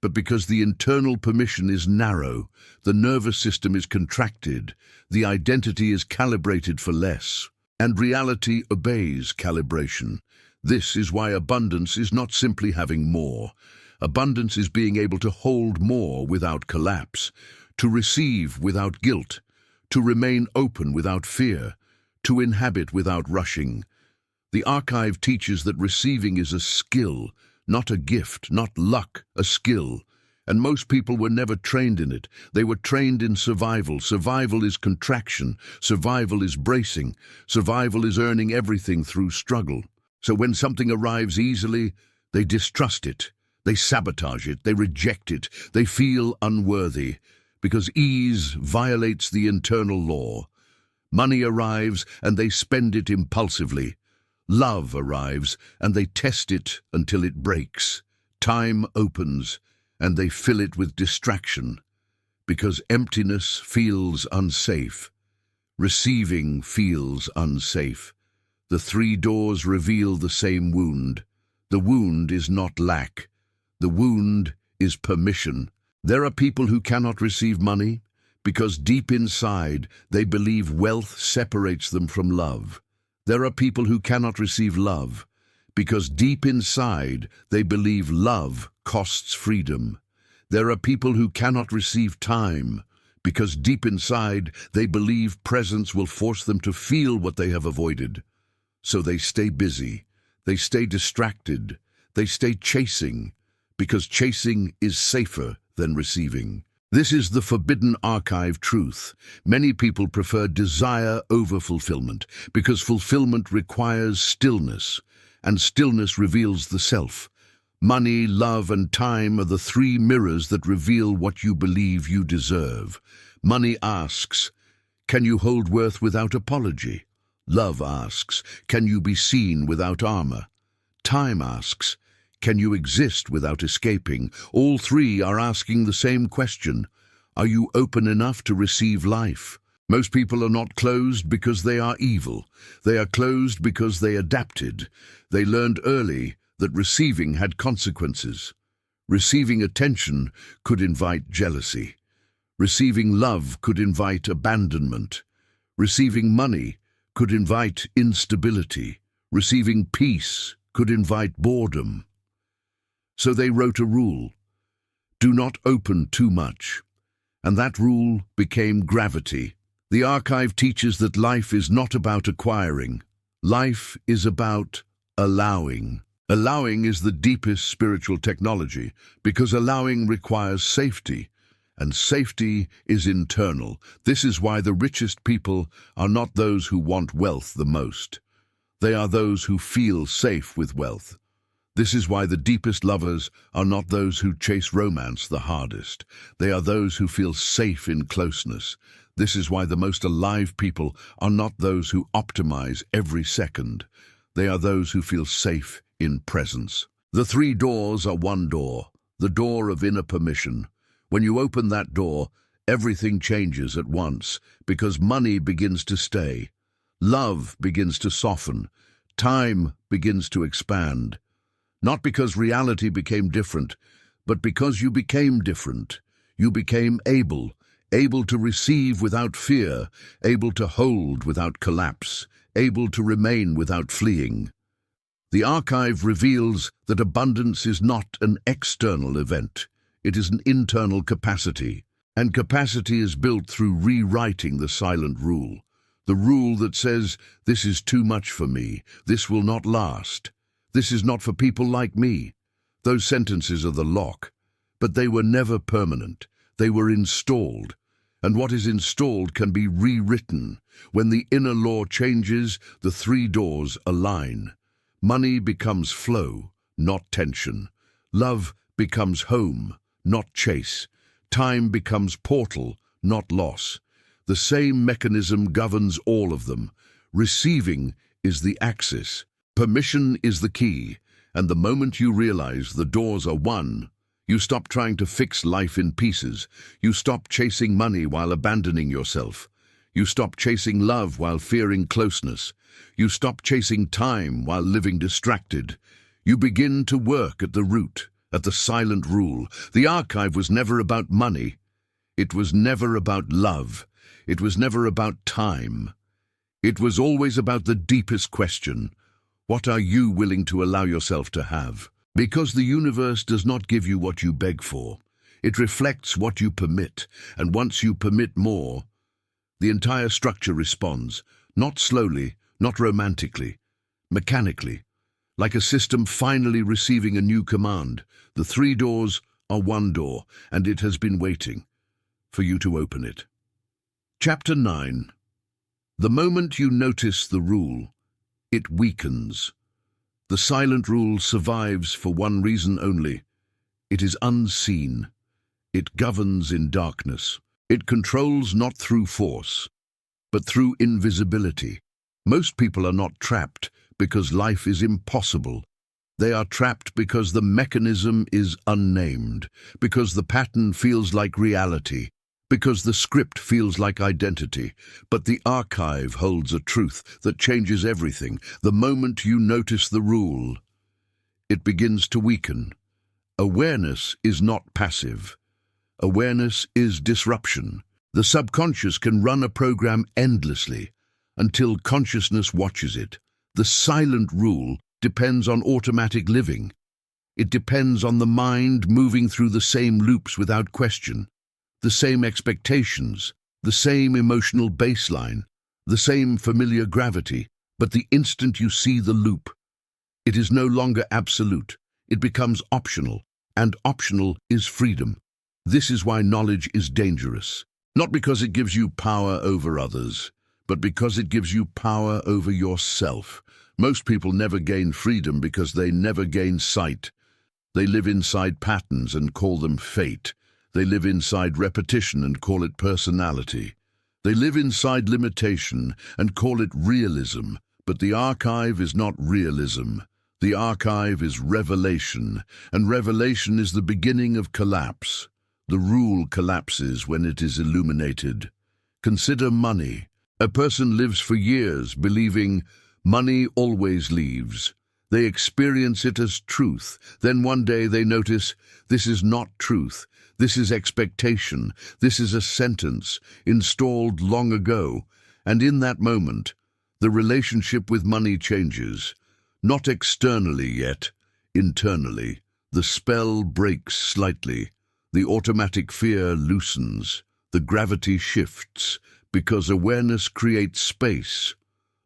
but because the internal permission is narrow, the nervous system is contracted, the identity is calibrated for less, and reality obeys calibration. This is why abundance is not simply having more. Abundance is being able to hold more without collapse, to receive without guilt, to remain open without fear, to inhabit without rushing. The archive teaches that receiving is a skill, not a gift, not luck, a skill. And most people were never trained in it. They were trained in survival. Survival is contraction. Survival is bracing. Survival is earning everything through struggle. So when something arrives easily, they distrust it. They sabotage it. They reject it. They feel unworthy because ease violates the internal law. Money arrives and they spend it impulsively. Love arrives and they test it until it breaks. Time opens and they fill it with distraction because emptiness feels unsafe. Receiving feels unsafe. The three doors reveal the same wound. The wound is not lack. The wound is permission. There are people who cannot receive money because deep inside they believe wealth separates them from love. There are people who cannot receive love because deep inside they believe love costs freedom. There are people who cannot receive time because deep inside they believe presence will force them to feel what they have avoided. So they stay busy, they stay distracted, they stay chasing, because chasing is safer than receiving. This is the forbidden archive truth. Many people prefer desire over fulfillment because fulfillment requires stillness, and stillness reveals the self. Money, love, and time are the three mirrors that reveal what you believe you deserve. Money asks, can you hold worth without apology? Love asks, can you be seen without armor? Time asks, can you exist without escaping? All three are asking the same question. Are you open enough to receive life? Most people are not closed because they are evil. They are closed because they adapted. They learned early that receiving had consequences. Receiving attention could invite jealousy. Receiving love could invite abandonment. Receiving money could invite instability. Receiving peace could invite boredom. So they wrote a rule: do not open too much. And that rule became gravity. The archive teaches that life is not about acquiring. Life is about allowing. Allowing is the deepest spiritual technology because allowing requires safety, and safety is internal. This is why the richest people are not those who want wealth the most. They are those who feel safe with wealth. This is why the deepest lovers are not those who chase romance the hardest. They are those who feel safe in closeness. This is why the most alive people are not those who optimize every second. They are those who feel safe in presence. The three doors are one door, the door of inner permission. When you open that door, everything changes at once because money begins to stay. Love begins to soften. Time begins to expand. Not because reality became different, but because you became different. You became able to receive without fear, able to hold without collapse, able to remain without fleeing. The archive reveals that abundance is not an external event. It is an internal capacity, and capacity is built through rewriting the silent rule. The rule that says, this is too much for me, this will not last. This is not for people like me. Those sentences are the lock, but they were never permanent. They were installed, and what is installed can be rewritten. When the inner law changes, the three doors align. Money becomes flow, not tension. Love becomes home, not chase. Time becomes portal, not loss. The same mechanism governs all of them. Receiving is the axis. Permission is the key, and the moment you realize the doors are one, you stop trying to fix life in pieces. You stop chasing money while abandoning yourself. You stop chasing love while fearing closeness. You stop chasing time while living distracted. You begin to work at the root, at the silent rule. The archive was never about money. It was never about love. It was never about time. It was always about the deepest question. What are you willing to allow yourself to have? Because the universe does not give you what you beg for. It reflects what you permit, and once you permit more, the entire structure responds, not slowly, not romantically, mechanically, like a system finally receiving a new command. The three doors are one door, and it has been waiting for you to open it. Chapter 9. The moment you notice the rule, it weakens. The silent rule survives for one reason only. It is unseen. It governs in darkness. It controls not through force, but through invisibility. Most people are not trapped because life is impossible. They are trapped because the mechanism is unnamed, because the pattern feels like reality, because the script feels like identity. But the archive holds a truth that changes everything. The moment you notice the rule, it begins to weaken. Awareness is not passive. Awareness is disruption. The subconscious can run a program endlessly until consciousness watches it. The silent rule depends on automatic living. It depends on the mind moving through the same loops without question, the same expectations, the same emotional baseline, the same familiar gravity. But the instant you see the loop, it is no longer absolute. It becomes optional, and optional is freedom. This is why knowledge is dangerous. Not because it gives you power over others, but because it gives you power over yourself. Most people never gain freedom because they never gain sight. They live inside patterns and call them fate. They live inside repetition and call it personality. They live inside limitation and call it realism. But the archive is not realism. The archive is revelation, and revelation is the beginning of collapse. The rule collapses when it is illuminated. Consider money. A person lives for years believing money always leaves. They experience it as truth. Then one day they notice, this is not truth. This is expectation. This is a sentence installed long ago. And in that moment, the relationship with money changes. Not externally yet, internally. The spell breaks slightly. The automatic fear loosens. The gravity shifts because awareness creates space.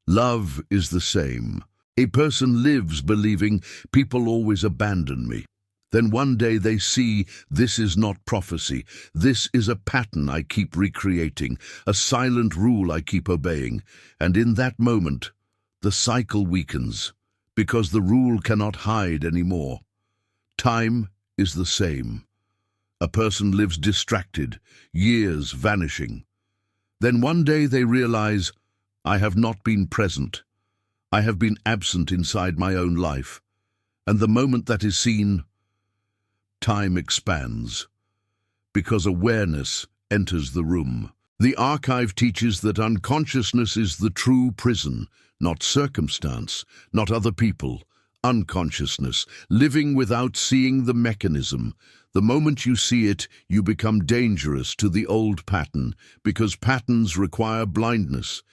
Love is the same. A person lives believing people always abandon me. Then one day they see this is not prophecy. This is a pattern I keep recreating, a silent rule I keep obeying. And in that moment, the cycle weakens because the rule cannot hide anymore. Time is the same. A person lives distracted, years vanishing. Then one day they realize, I have not been present. I have been absent inside my own life. And the moment that is seen, time expands, because awareness enters the room. The archive teaches that unconsciousness is the true prison, not circumstance, not other people. Unconsciousness, living without seeing the mechanism. The moment you see it, you become dangerous to the old pattern, because patterns require blindness.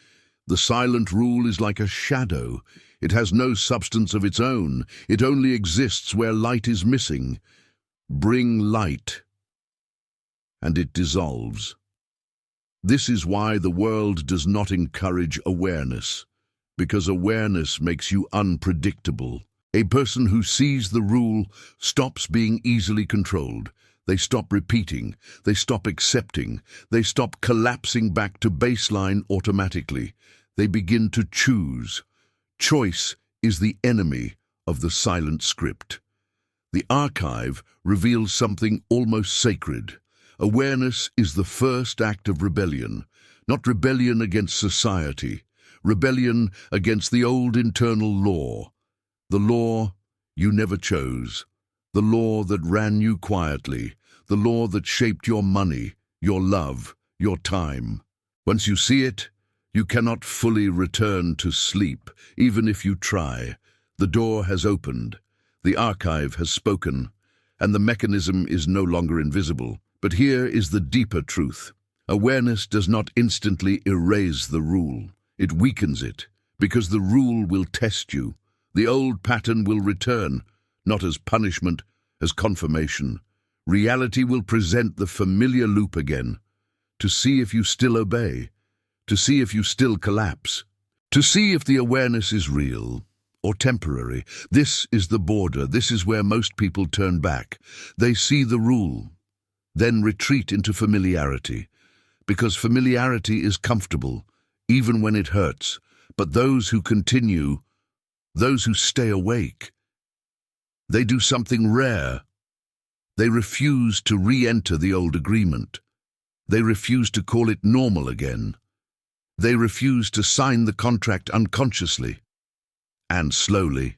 The silent rule is like a shadow. It has no substance of its own. It only exists where light is missing. Bring light, and it dissolves. This is why the world does not encourage awareness, because awareness makes you unpredictable. A person who sees the rule stops being easily controlled. They stop repeating. They stop accepting. They stop collapsing back to baseline automatically. They begin to choose. Choice is the enemy of the silent script. The archive reveals something almost sacred. Awareness is the first act of rebellion, not rebellion against society, rebellion against the old internal law. The law you never chose, the law that ran you quietly, the law that shaped your money, your love, your time. Once you see it, you cannot fully return to sleep, even if you try. The door has opened, the archive has spoken, and the mechanism is no longer invisible. But here is the deeper truth. Awareness does not instantly erase the rule. It weakens it, because the rule will test you. The old pattern will return, not as punishment, as confirmation. Reality will present the familiar loop again, to see if you still obey, to see if you still collapse, to see if the awareness is real. or temporary. This is the border. This is where most people turn back. They see the rule, then retreat into familiarity, because familiarity is comfortable, even when it hurts. But those who continue, those who stay awake, they do something rare. They refuse to re-enter the old agreement. They refuse to call it normal again. They refuse to sign the contract unconsciously. And slowly,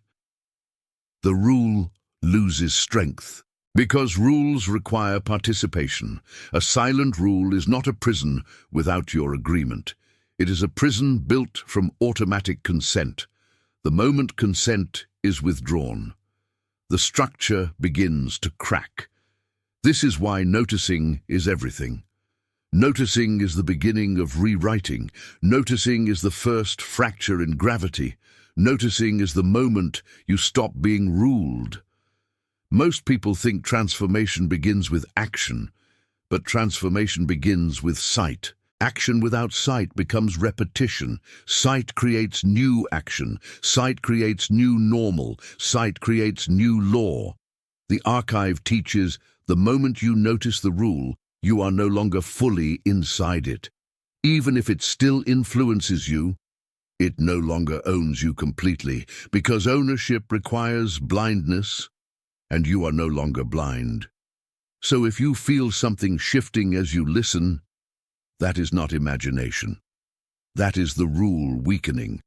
the rule loses strength. Because rules require participation. A silent rule is not a prison without your agreement. It is a prison built from automatic consent. The moment consent is withdrawn, the structure begins to crack. This is why noticing is everything. Noticing is the beginning of rewriting. Noticing is the first fracture in gravity. Noticing is the moment you stop being ruled. Most people think transformation begins with action, but transformation begins with sight. Action without sight becomes repetition. Sight creates new action. Sight creates new normal. Sight creates new law. The archive teaches the moment you notice the rule, you are no longer fully inside it. Even if it still influences you, it no longer owns you completely, because ownership requires blindness, and you are no longer blind. So if you feel something shifting as you listen, that is not imagination. That is the rule weakening.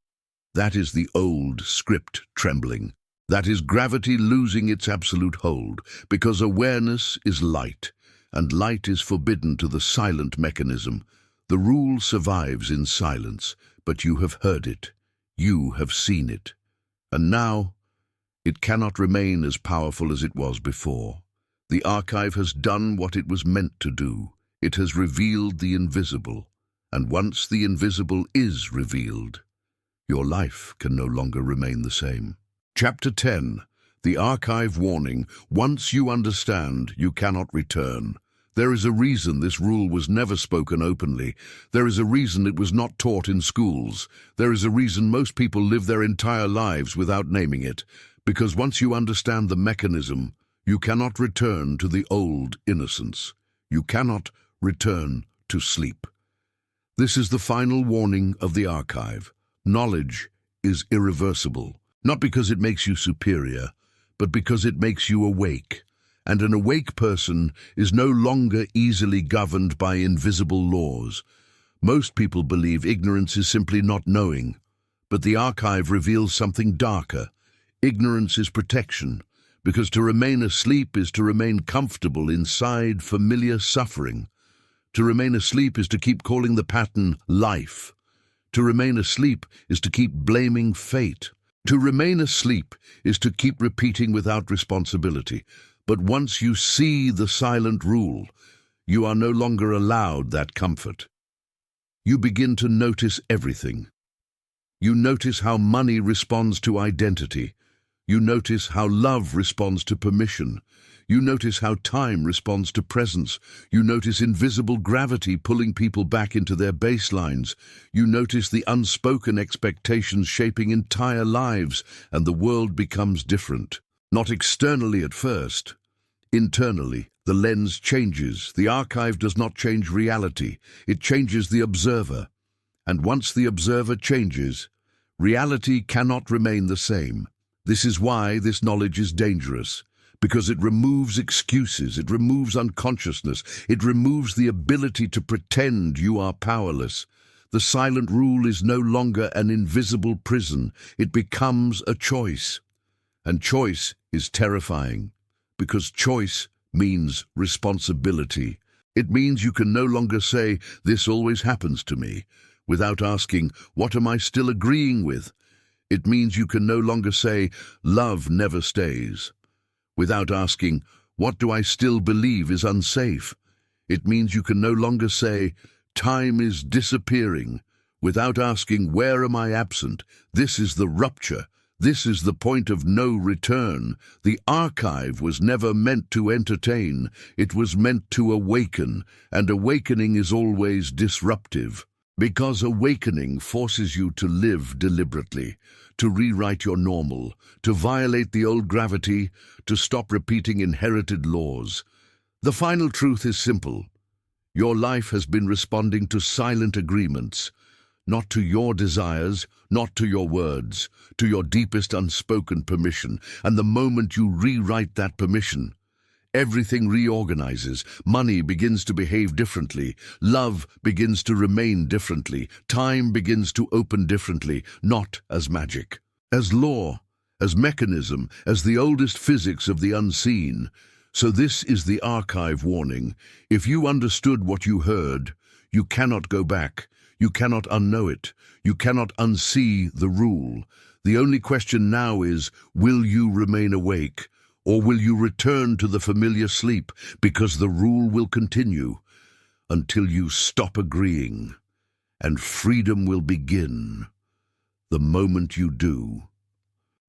That is the old script trembling. That is gravity losing its absolute hold, because awareness is light, and light is forbidden to the silent mechanism. The rule survives in silence, but you have heard it. You have seen it. And now, it cannot remain as powerful as it was before. The archive has done what it was meant to do. It has revealed the invisible, and once the invisible is revealed, your life can no longer remain the same. Chapter 10. The Archive Warning. Once you understand, you cannot return. There is a reason this rule was never spoken openly. There is a reason it was not taught in schools. There is a reason most people live their entire lives without naming it. Because once you understand the mechanism, you cannot return to the old innocence. You cannot return to sleep. This is the final warning of the archive. Knowledge is irreversible, not because it makes you superior, but because it makes you awake. And an awake person is no longer easily governed by invisible laws. Most people believe ignorance is simply not knowing, but the archive reveals something darker. Ignorance is protection, because to remain asleep is to remain comfortable inside familiar suffering. To remain asleep is to keep calling the pattern life. To remain asleep is to keep blaming fate. To remain asleep is to keep repeating without responsibility. But once you see the silent rule, you are no longer allowed that comfort. You begin to notice everything. You notice how money responds to identity. You notice how love responds to permission. You notice how time responds to presence. You notice invisible gravity pulling people back into their baselines. You notice the unspoken expectations shaping entire lives, and the world becomes different. Not externally at first. Internally, the lens changes. The archive does not change reality. It changes the observer. And once the observer changes, reality cannot remain the same. This is why this knowledge is dangerous. Because it removes excuses, it removes unconsciousness, it removes the ability to pretend you are powerless. The silent rule is no longer an invisible prison, it becomes a choice. And choice is terrifying, because choice means responsibility. It means you can no longer say, "This always happens to me," without asking, "What am I still agreeing with?" It means you can no longer say, "Love never stays," without asking, "What do I still believe is unsafe?" It means you can no longer say, "Time is disappearing," without asking, "Where am I absent?" This is the rupture. This is the point of no return. The archive was never meant to entertain. It was meant to awaken, and awakening is always disruptive. Because awakening forces you to live deliberately, to rewrite your normal, to violate the old gravity, to stop repeating inherited laws. The final truth is simple. Your life has been responding to silent agreements, not to your desires, not to your words, to your deepest unspoken permission. And the moment you rewrite that permission, everything reorganizes. Money begins to behave differently. Love begins to remain differently. Time begins to open differently, not as magic, as law, as mechanism, as the oldest physics of the unseen. So this is the archive warning. If you understood what you heard, you cannot go back. You cannot unknow it. You cannot unsee the rule. The only question now is, will you remain awake? Or will you return to the familiar sleep, because the rule will continue until you stop agreeing, and freedom will begin the moment you do.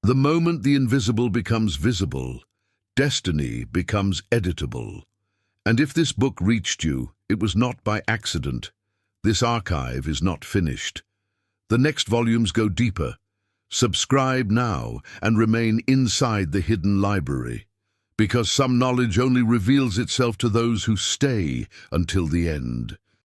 The moment the invisible becomes visible, destiny becomes editable. And if this book reached you, it was not by accident. This archive is not finished. The next volumes go deeper. Subscribe now and remain inside the hidden library, because some knowledge only reveals itself to those who stay until the end.